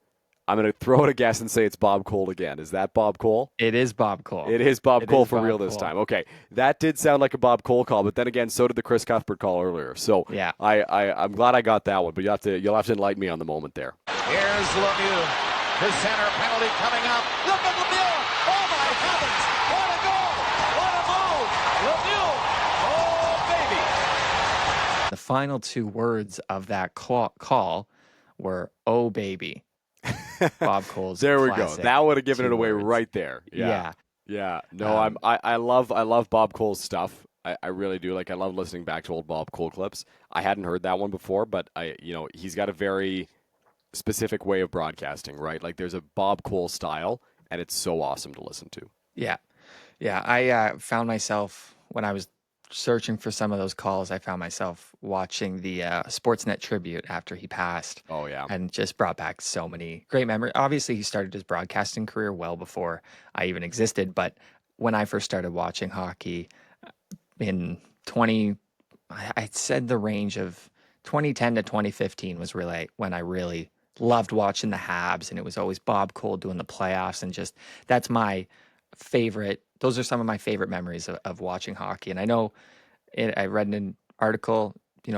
I'm going to throw it a guess and say it's Bob Cole again. Is that Bob Cole? It is Bob Cole. It is Bob Cole for Bob real this Cole. time. Okay. That did sound like a Bob Cole call, but then again, so did the Chris Cuthbert call earlier. So Yeah. I'm glad I got that one, but you'll have to enlighten me on the moment there. Here's Lemieux. The center penalty coming up. Look at Lemieux. Oh, my heavens. What a goal. What a move. Lemieux. Oh, baby. The final 2 words of that call were, oh, baby. Bob Cole's There we go. classic That would have given 2 it away words. right there. Yeah. Yeah. No, I love Bob Cole's stuff. I really do. Like, I love listening back to old Bob Cole clips. I hadn't heard that one before, but he's got a very specific way of broadcasting, right? Like, there's a Bob Cole style, and it's so awesome to listen to. Yeah. I found myself, when I was searching for some of those calls, I found myself watching the Sportsnet tribute after he passed. Oh, yeah. And just brought back so many great memories. Obviously, he started his broadcasting career well before I even existed. But when I first started watching hockey in I said the range of 2010 to 2015 was really when I really loved watching the Habs. And it was always Bob Cole doing the playoffs. And just, that's my favorite. Those are some of my favorite memories of watching hockey. And I know I read in an article,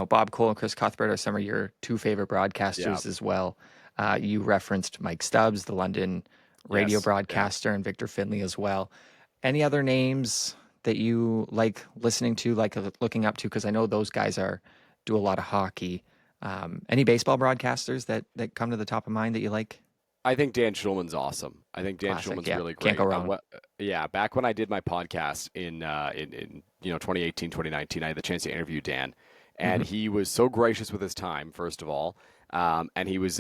Bob Cole and Chris Cuthbert are some of your 2 favorite broadcasters as well. You referenced Mike Stubbs, the London radio broadcaster, and Victor Finley as well. Any other names that you like listening to, like looking up to? Because I know those guys do a lot of hockey. Any baseball broadcasters that come to the top of mind that you like? I think Dan Schulman's awesome. I think Dan Classic, Schulman's yeah. really great. Can't go wrong. Back when I did my podcast in 2018, 2019, I had the chance to interview Dan, and he was so gracious with his time, first of all, and he was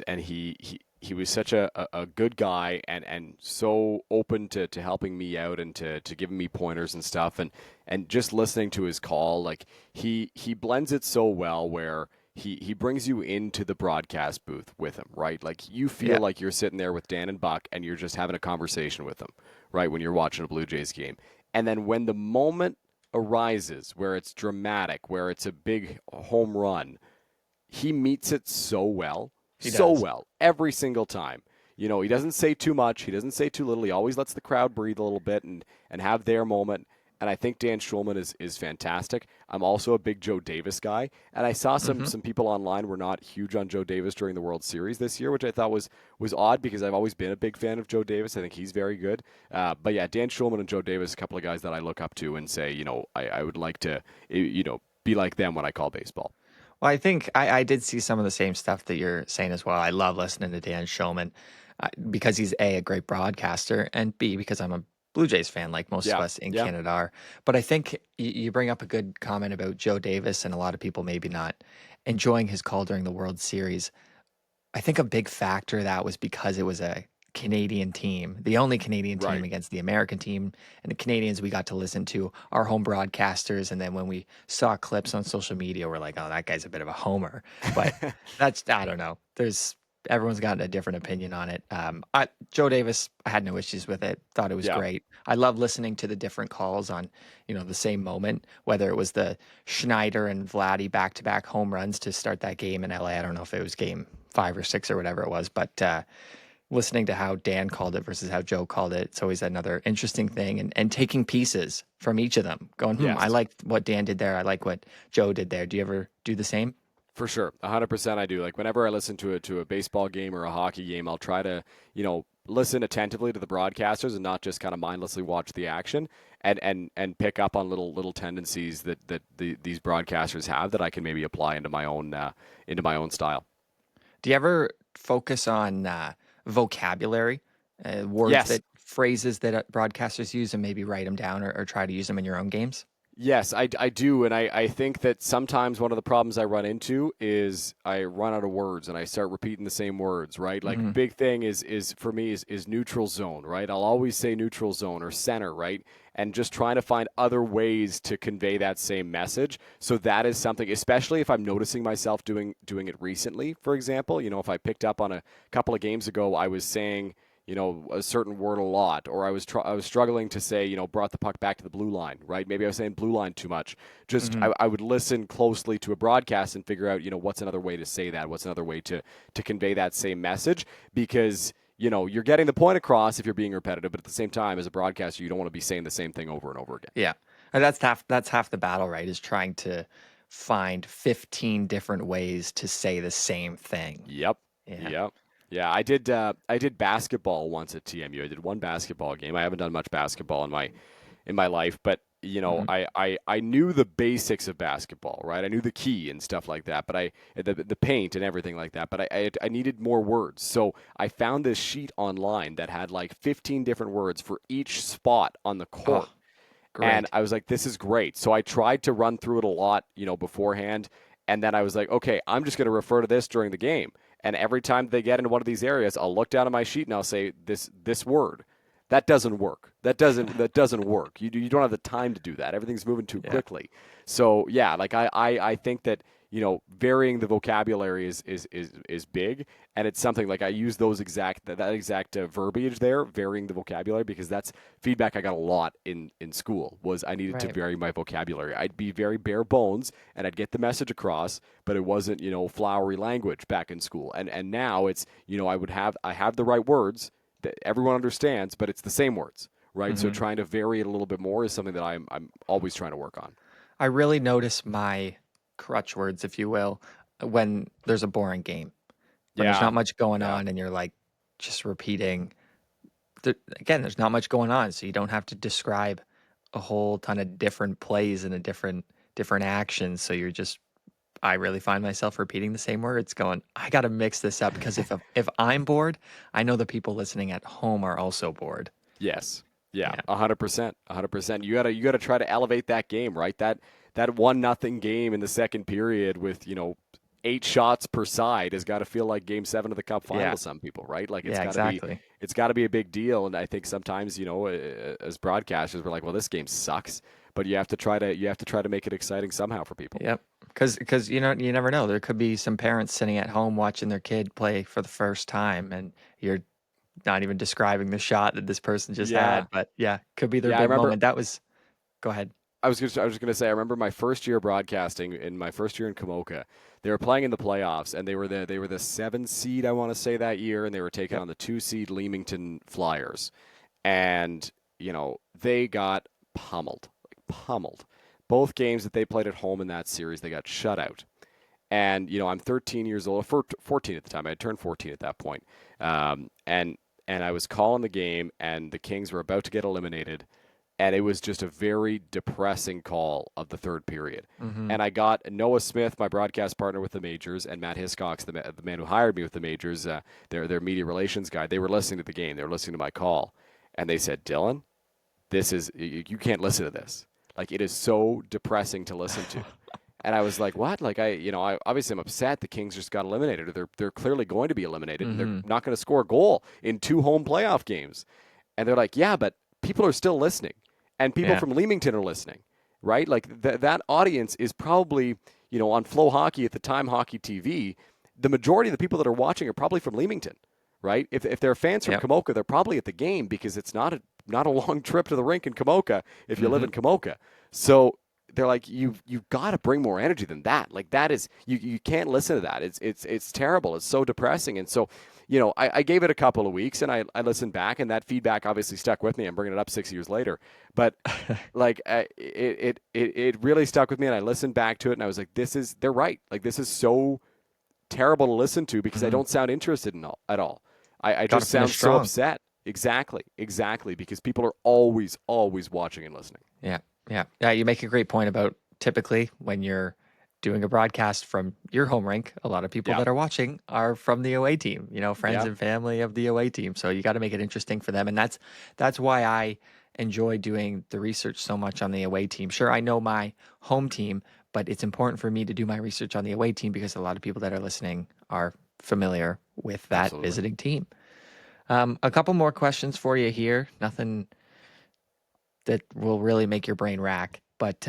such a good guy and so open to helping me out and to giving me pointers and stuff, and just listening to his call, like he blends it so well where he brings you into the broadcast booth with him, right? Like you feel like you're sitting there with Dan and Buck and you're just having a conversation with them, right? When you're watching a Blue Jays game. And then when the moment arises where it's dramatic, where it's a big home run, he meets it so well. Well, every single time. He doesn't say too much. He doesn't say too little. He always lets the crowd breathe a little bit and have their moment. And I think Dan Schulman is fantastic. I'm also a big Joe Davis guy. And I saw some people online were not huge on Joe Davis during the World Series this year, which I thought was odd because I've always been a big fan of Joe Davis. I think he's very good. But yeah, Dan Schulman and Joe Davis, a couple of guys that I look up to and say, I would like to, be like them when I call baseball. Well, I think I did see some of the same stuff that you're saying as well. I love listening to Dan Schulman because he's a great broadcaster, and B, because I'm a Blue Jays fan, like most of us in Canada are. But I think you bring up a good comment about Joe Davis, and a lot of people maybe not enjoying his call during the World Series. I think a big factor of that was because it was a Canadian team, the only Canadian team against the American team. And the Canadians we got to listen to, our home broadcasters. And then when we saw clips on social media, we're like, oh, that guy's a bit of a homer. But I don't know. Everyone's got a different opinion on it. Joe Davis, I had no issues with it. Thought it was great. I love listening to the different calls on, the same moment, whether it was the Schneider and Vladdy back-to-back home runs to start that game in LA. I don't know if it was game 5 or 6 or whatever it was. But listening to how Dan called it versus how Joe called it, it's always another interesting thing. And taking pieces from each of them, going, Yes. I like what Dan did there. I like what Joe did there. Do you ever do the same? For sure. 100% I do. Like whenever I listen to a baseball game or a hockey game, I'll try to, listen attentively to the broadcasters and not just kind of mindlessly watch the action and pick up on little tendencies that these broadcasters have that I can maybe apply into my own style. Do you ever focus on vocabulary, words Yes. phrases that broadcasters use, and maybe write them down or try to use them in your own games? Yes, I do, and I think that sometimes one of the problems I run into is I run out of words and I start repeating the same words, right? Like big thing is for me is neutral zone, right? I'll always say neutral zone or center, right? And just trying to find other ways to convey that same message. So that is something, especially if I'm noticing myself doing it recently, for example. If I picked up on a couple of games ago, I was saying a certain word a lot, or I was struggling to say, brought the puck back to the blue line, right? Maybe I was saying blue line too much. Just I would listen closely to a broadcast and figure out, what's another way to say that? What's another way to convey that same message? Because, you're getting the point across if you're being repetitive, but at the same time, as a broadcaster, you don't want to be saying the same thing over and over again. Yeah. And that's half the battle, right? Is trying to find 15 different ways to say the same thing. Yep. Yeah. Yep. Yeah, I did basketball once at TMU. I did one basketball game. I haven't done much basketball in my life, but I knew the basics of basketball, right? I knew the key and stuff like that, but the paint and everything like that. But I needed more words, so I found this sheet online that had like 15 different words for each spot on the court. Great. And I was like, this is great. So I tried to run through it a lot, beforehand, and then I was like, okay, I'm just going to refer to this during the game. And every time they get into one of these areas, I'll look down at my sheet and I'll say this word. That doesn't work. That doesn't work. You don't have the time to do that. Everything's moving too quickly. So yeah, like I think that varying the vocabulary is big, and it's something like I use that exact verbiage there, varying the vocabulary, because that's feedback I got a lot in school. Was I needed to vary my vocabulary. I'd be very bare bones and I'd get the message across, but it wasn't flowery language back in school. And now it's I have the right words that everyone understands, but it's the same words, right? So trying to vary it a little bit more is something that I'm always trying to work on. I really notice my crutch words, if you will, when there's a boring game. When there's not much going on and you're like just repeating. Again, there's not much going on, so you don't have to describe a whole ton of different plays and a different actions. So I really find myself repeating the same words, going, I got to mix this up, because if I'm bored, I know the people listening at home are also bored. Yes. Yeah. 100%. 100%. You gotta try to elevate that game, right? That 1-0 game in the second period with 8 shots per side has got to feel like Game 7 of the Cup final to some people, right? Like it's got to be a big deal. And I think sometimes as broadcasters we're like, well, this game sucks, but you have to try to make it exciting somehow for people. Yep. Because you never know. There could be some parents sitting at home watching their kid play for the first time, and you're not even describing the shot that this person just had. But could be their big moment. Go ahead. I was just going to say, I remember my first year broadcasting, in my first year in Komoka. They were playing in the playoffs, and they were the 7 seed, I want to say, that year, and they were taking on the 2 seed Leamington Flyers, and they got pummeled. Both games that they played at home in that series, they got shut out. And I'm 13 years old, 14 at the time. I had turned 14 at that point, and I was calling the game, and the Kings were about to get eliminated. And it was just a very depressing call of the third period. And I got Noah Smith, my broadcast partner with the Majors, and Matt Hiscox, the man who hired me with the Majors, their media relations guy. They were listening to the game. They were listening to my call. And they said, Dylan, you can't listen to this. Like, it is so depressing to listen to. And I was like, what? Like, obviously I'm upset the Kings just got eliminated. Or they're clearly going to be eliminated. And they're not going to score a goal in 2 home playoff games. And they're like, yeah, but people are still listening. And people from Leamington are listening, right? Like that audience is probably, on Flow Hockey at the time, Hockey TV, the majority of the people that are watching are probably from Leamington, right? If they're fans from Komoka, they're probably at the game, because it's not a long trip to the rink in Komoka if you live in Komoka. So they're like, you've got to bring more energy than that. Like that is, you can't listen to that. It's terrible. It's so depressing. And so, I gave it a couple of weeks and I listened back, and that feedback obviously stuck with me. I'm bringing it up 6 years later, but like it really stuck with me, and I listened back to it and I was like, they're right. Like this is so terrible to listen to because I don't sound interested at all. I just sound so upset. Exactly. Because people are always watching and listening. Yeah. You make a great point about typically when you're doing a broadcast from your home rink, a lot of people that are watching are from the away team, friends and family of the away team. So you got to make it interesting for them. And that's why I enjoy doing the research so much on the away team. Sure, I know my home team, but it's important for me to do my research on the away team because a lot of people that are listening are familiar with that visiting team. A couple more questions for you here. Nothing that will really make your brain rack. But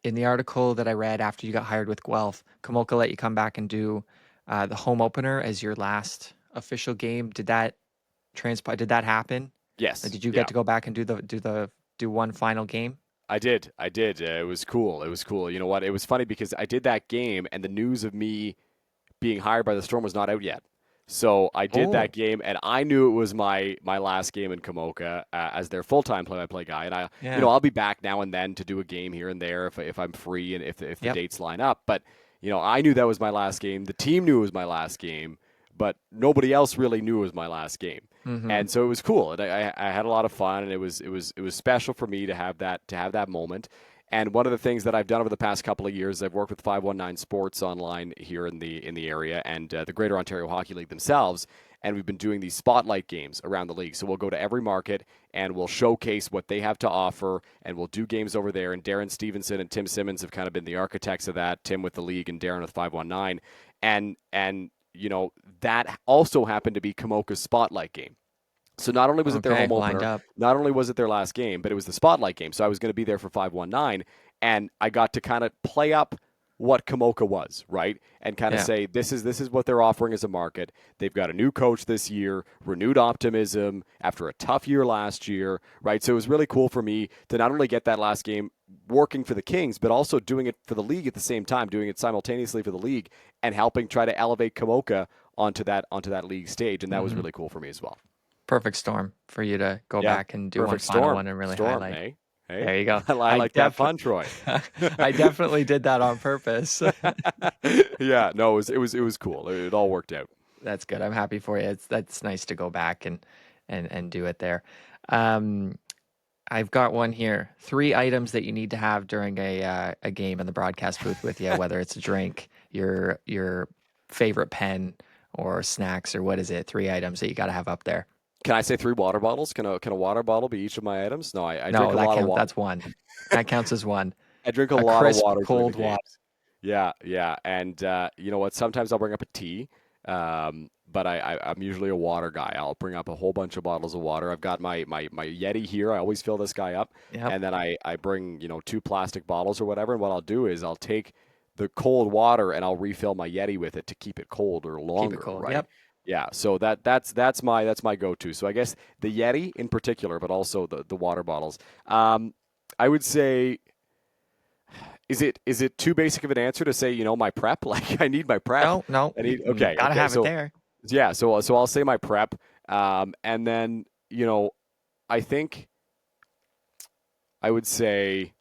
in the article that I read after you got hired with Guelph, Komoka let you come back and do the home opener as your last official game. Did that transpire? Did that happen? Yes. Did you get to go back and do one final game? I did. It was cool. You know what? It was funny because I did that game, and the news of me being hired by the Storm was not out yet. So I did that game, and I knew it was my last game in Komoka as their full-time play-by-play guy. And I'll be back now and then to do a game here and there if I'm free and if the dates line up. But I knew that was my last game. The team knew it was my last game, but nobody else really knew it was my last game. Mm-hmm. And so it was cool. And I had a lot of fun, and it was special for me to have that moment. And one of the things that I've done over the past couple of years, I've worked with 519 Sports online here in the area and the Greater Ontario Hockey League themselves, and we've been doing these spotlight games around the league. So we'll go to every market and we'll showcase what they have to offer, and we'll do games over there. And Darren Stevenson and Tim Simmons have kind of been the architects of that, Tim with the league and Darren with 519. And that also happened to be Komoka's spotlight game. So not only was it their home opener, not only was it their last game, but it was the spotlight game. So I was going to be there for 519, and I got to kind of play up what Komoka was, right? And kind of say, this is what they're offering as a market. They've got a new coach this year, renewed optimism after a tough year last year, right? So it was really cool for me to not only get that last game working for the Kings, but also doing it for the league at the same time, doing it simultaneously for the league and helping try to elevate Komoka onto that league stage. And that was really cool for me as well. Perfect storm for you to go back and do one final one and really highlight. Hey? There you go. I like that fun, Troy. I definitely did that on purpose. Yeah, no, it was cool. It all worked out. That's good. I'm happy for you. That's nice to go back and do it there. I've got one here. 3 items that you need to have during a game in the broadcast booth with you, whether it's a drink, your favorite pen, or snacks, or what is it? 3 items that you got to have up there. Can I say 3 water bottles? Can a water bottle be each of my items? No, I drink a lot of water. That's one. That counts as one. I drink a lot of water. Cold water. Yeah. And you know what? Sometimes I'll bring up a tea, but I'm usually a water guy. I'll bring up a whole bunch of bottles of water. I've got my Yeti here. I always fill this guy up. Yep. And then I bring 2 plastic bottles or whatever. And what I'll do is I'll take the cold water and I'll refill my Yeti with it to keep it cold or longer. Keep it cold. Right? Yep. Yeah, so that's my go-to. So I guess the Yeti in particular, but also the water bottles. I would say, is it too basic of an answer to say my prep? Like I need my prep. No. Okay. Gotta have it there. Yeah. So I'll say my prep, and then I think I would say.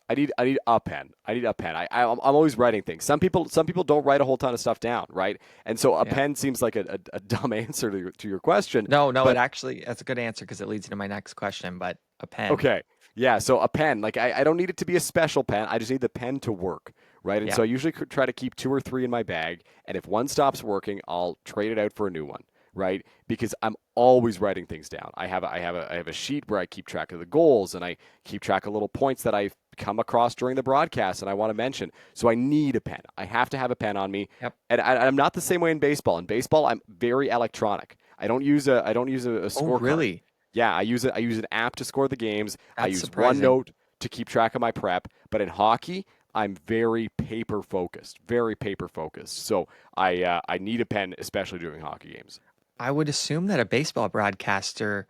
I need a pen. I'm always writing things. Some people don't write a whole ton of stuff down, right? And so a pen seems like a dumb answer to your question. No, but that's a good answer because it leads into my next question. But a pen. Okay. Yeah. So a pen, like I don't need it to be a special pen. I just need the pen to work, right? And so I usually try to keep 2 or 3 in my bag, and if one stops working, I'll trade it out for a new one. Right, because I'm always writing things down. I have a sheet where I keep track of the goals and I keep track of little points that I've come across during the broadcast and I want to mention. So I need a pen. I have to have a pen on me. Yep. And I'm not the same way in baseball. In baseball, I'm very electronic. I don't use a scorecard. Oh, really? Yeah, I use an app to score the games. That's I use surprising. OneNote to keep track of my prep. But in hockey, I'm very paper focused. So I need a pen, especially during hockey games. I would assume that a baseball broadcaster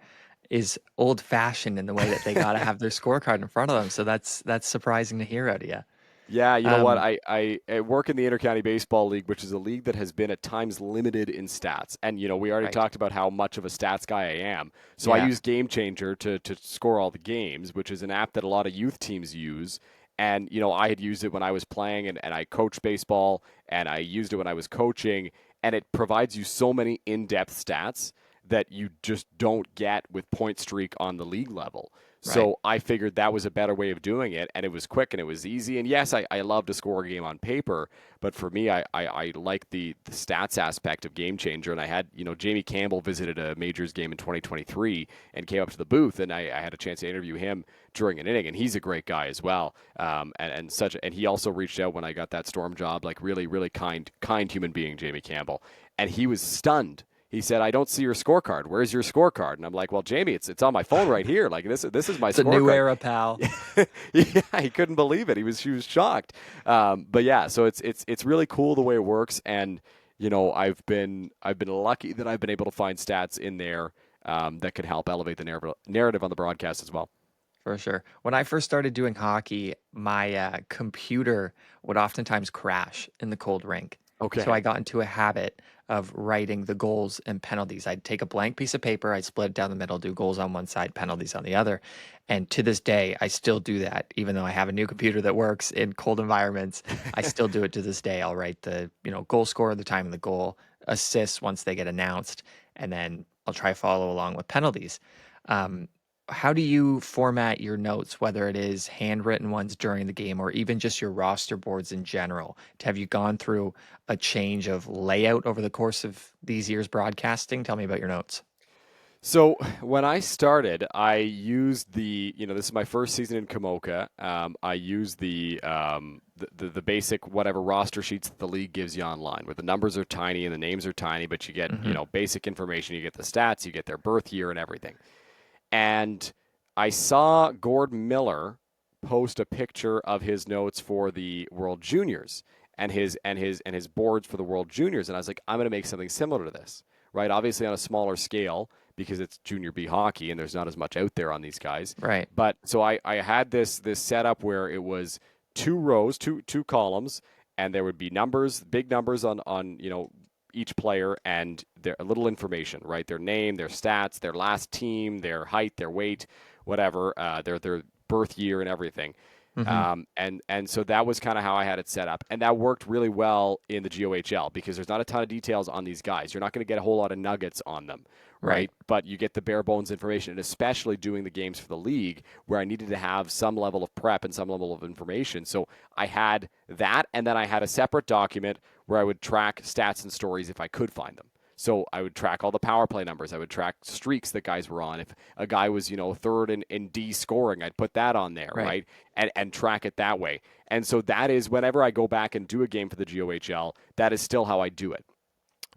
is old fashioned in the way that they got to have their scorecard in front of them. So that's surprising to hear out of you. Yeah, you know what? Um, I work in the Intercounty Baseball League, which is a league that has been at times limited in stats. And, we already right. talked about how much of a stats guy I am. So I Yeah. use Game Changer to score all the games, which is an app that a lot of youth teams use. And, I had used it when I was playing and I coached baseball, and I used it when I was coaching. And it provides you so many in-depth stats that you just don't get with Point Streak on the league level. So I figured that was a better way of doing it, and it was quick and it was easy. And yes, I love to score a game on paper, but for me, I like the stats aspect of Game Changer. And I had, Jamie Campbell visited a Majors game in 2023 and came up to the booth, and I had a chance to interview him during an inning, and he's a great guy as well. And he also reached out when I got that Storm job, like really, really kind human being, Jamie Campbell, and he was stunned. He said, "I don't see your scorecard. Where's your scorecard?" And I'm like, "Well, Jamie, it's on my phone right here. Like this is my It's scorecard." a new era, pal. Yeah, he couldn't believe it. He was shocked. But yeah, so it's really cool the way it works, and I've been lucky that I've been able to find stats in there that could help elevate the narrative on the broadcast as well. For sure. When I first started doing hockey, my computer would oftentimes crash in the cold rink. Okay. So I got into a habit of writing the goals and penalties. I'd take a blank piece of paper, I'd split it down the middle, do goals on one side, penalties on the other. And to this day, I still do that. Even though I have a new computer that works in cold environments, I still do it to this day. I'll write the, goal scorer, the time of the goal, assists once they get announced, and then I'll try to follow along with penalties. How do you format your notes, whether it is handwritten ones during the game or even just your roster boards in general? Have you gone through a change of layout over the course of these years broadcasting? Tell me about your notes. So when I started, I used this is my first season in Komoka. I used the basic whatever roster sheets that the league gives you online, where the numbers are tiny and the names are tiny, but you get basic information. You get the stats, you get their birth year and everything. And I saw Gord Miller post a picture of his notes for the World Juniors and his boards for the World Juniors, and I was like, I'm going to make something similar to this, right? Obviously on a smaller scale because it's Junior B hockey and there's not as much out there on these guys. Right. But so I had this setup where it was two rows, two columns, and there would be numbers, big numbers on each player and their little information, right? Their name, their stats, their last team, their height, their weight, whatever, their birth year and everything. And so that was kind of how I had it set up. And that worked really well in the GOHL because there's not a ton of details on these guys. You're not going to get a whole lot of nuggets on them, right? But you get the bare bones information, and especially doing the games for the league where I needed to have some level of prep and some level of information. So I had that, and then I had a separate document where I would track stats and stories if I could find them. So I would track all the power play numbers. I would track streaks that guys were on. If a guy was, third in D scoring, I'd put that on there, right? And track it that way. And so that is whenever I go back and do a game for the GOHL, that is still how I do it.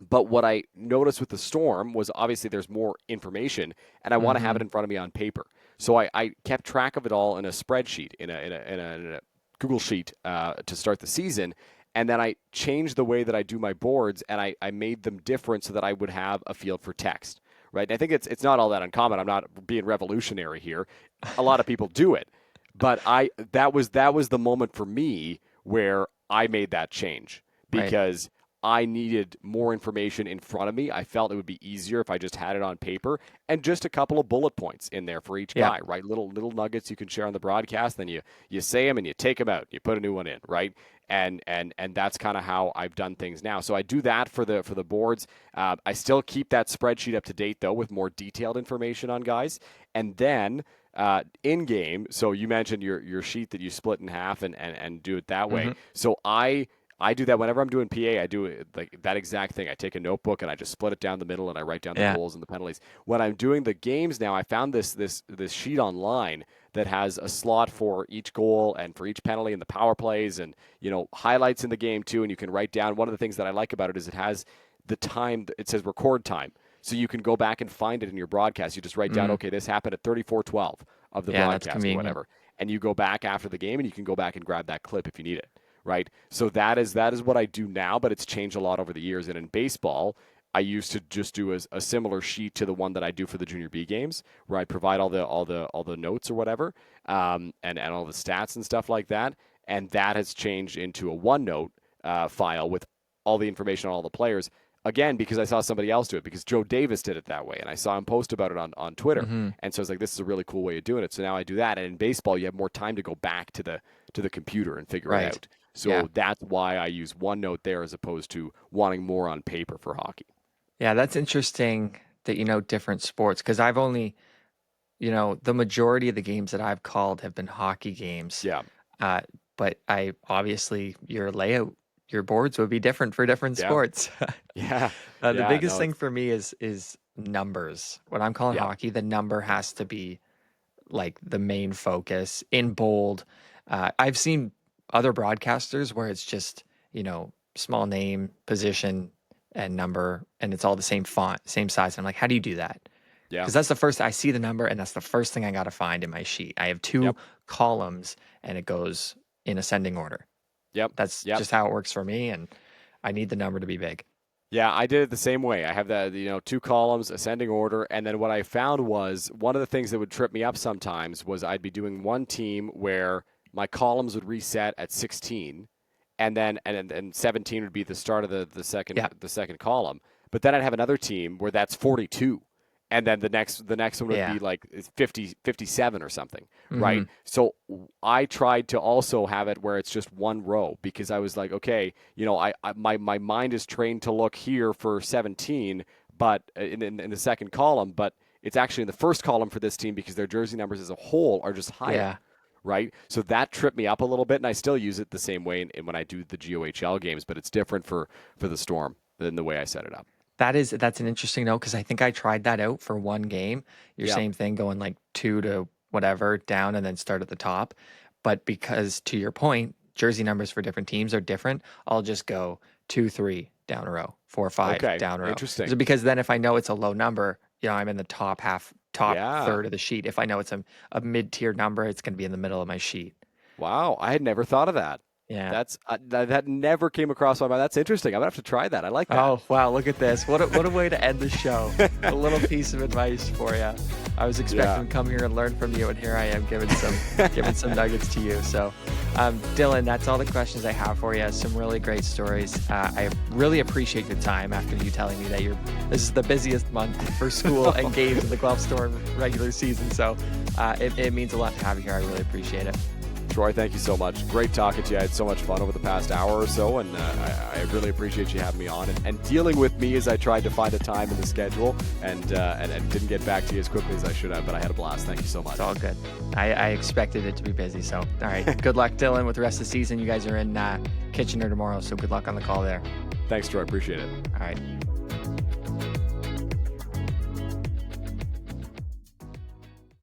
But what I noticed with the Storm was obviously there's more information, and I want to have it in front of me on paper. So I kept track of it all in a spreadsheet, in a Google Sheet to start the season. And then I changed the way that I do my boards, and I made them different so that I would have a field for text, right? And I think it's not all that uncommon. I'm not being revolutionary here. A lot of people do it. But that was the moment for me where I made that change because I needed more information in front of me. I felt it would be easier if I just had it on paper and just a couple of bullet points in there for each guy, right? Little nuggets you can share on the broadcast. Then you say them and you take them out. You put a new one in, right? And that's kind of how I've done things now. So I do that for the boards. I still keep that spreadsheet up to date though with more detailed information on guys. And then in game, so you mentioned your sheet that you split in half and do it that way. So I do that whenever I'm doing PA. I do it like that exact thing. I take a notebook and I just split it down the middle and I write down the goals and the penalties. When I'm doing the games now, I found this sheet online that has a slot for each goal and for each penalty and the power plays and highlights in the game too. And you can write down. One of the things that I like about it is it has the time. It says record time, so you can go back and find it in your broadcast. You just write down, okay, this happened at 34:12 of the broadcast or whatever, and you go back after the game and you can go back and grab that clip if you need it. Right. So that is what I do now, but it's changed a lot over the years. And in baseball, I used to just do a similar sheet to the one that I do for the Junior B games, where I provide all the notes or whatever, and all the stats and stuff like that. And that has changed into a OneNote file with all the information on all the players. Again, because I saw somebody else do it, because Joe Davis did it that way, and I saw him post about it on Twitter. And so I was like, this is a really cool way of doing it. So now I do that. And in baseball, you have more time to go back to the computer and figure it out. So that's why I use OneNote there as opposed to wanting more on paper for hockey. Yeah, that's interesting that you know different sports, because I've only, the majority of the games that I've called have been hockey games. Yeah. But I obviously your layout, your boards would be different for different sports. Yeah. The biggest thing for me is numbers. When I'm calling Yeah. hockey, the number has to be like the main focus in bold. I've seen other broadcasters where it's just, small name, position, and number, and it's all the same font, same size. I'm like, how do you do that? Yeah. Because that's the first, I see the number, and that's the first thing I got to find in my sheet. I have two columns, and it goes in ascending order. That's just how it works for me, and I need the number to be big. Yeah, I did it the same way. I have that, 2 columns, ascending order, and then what I found was one of the things that would trip me up sometimes was I'd be doing one team where my columns would reset at 16, and then 17 would be the start of the second column. But then I'd have another team where that's 42. And then the next one would be like 50, 57 or something, right? So I tried to also have it where it's just one row, because I was like, okay, my mind is trained to look here for 17, but in the second column, but it's actually in the first column for this team because their jersey numbers as a whole are just higher. Yeah. Right? So that tripped me up a little bit, and I still use it the same way when I do the GOHL games, but it's different for the Storm than the way I set it up. That's an interesting note, because I think I tried that out for one game. Same thing, going like 2 to whatever down and then start at the top. But because, to your point, jersey numbers for different teams are different, I'll just go 2, 3 down a row, 4, 5 down a row. Interesting. So because then if I know it's a low number, I'm in the top third of the sheet. If I know it's a mid-tier number, it's going to be in the middle of my sheet. Wow, I had never thought of that. Yeah, that's that never came across my mind. That's interesting. I'm gonna have to try that. I like that. Oh wow, look at this! What a way to end the show. A little piece of advice for you. I was expecting to come here and learn from you, and here I am giving some nuggets to you. So, Dylan, that's all the questions I have for you. Some really great stories. I really appreciate your time after you telling me that this is the busiest month for school and games in the Guelph Storm regular season. So, it means a lot to have you here. I really appreciate it. Troy, thank you so much. Great talking to you. I had so much fun over the past hour or so, and I really appreciate you having me on and dealing with me as I tried to find a time in the schedule and didn't get back to you as quickly as I should have, but I had a blast. Thank you so much. It's all good. I expected it to be busy, so all right. Good luck, Dylan, with the rest of the season. You guys are in Kitchener tomorrow, so good luck on the call there. Thanks, Troy. Appreciate it. All right.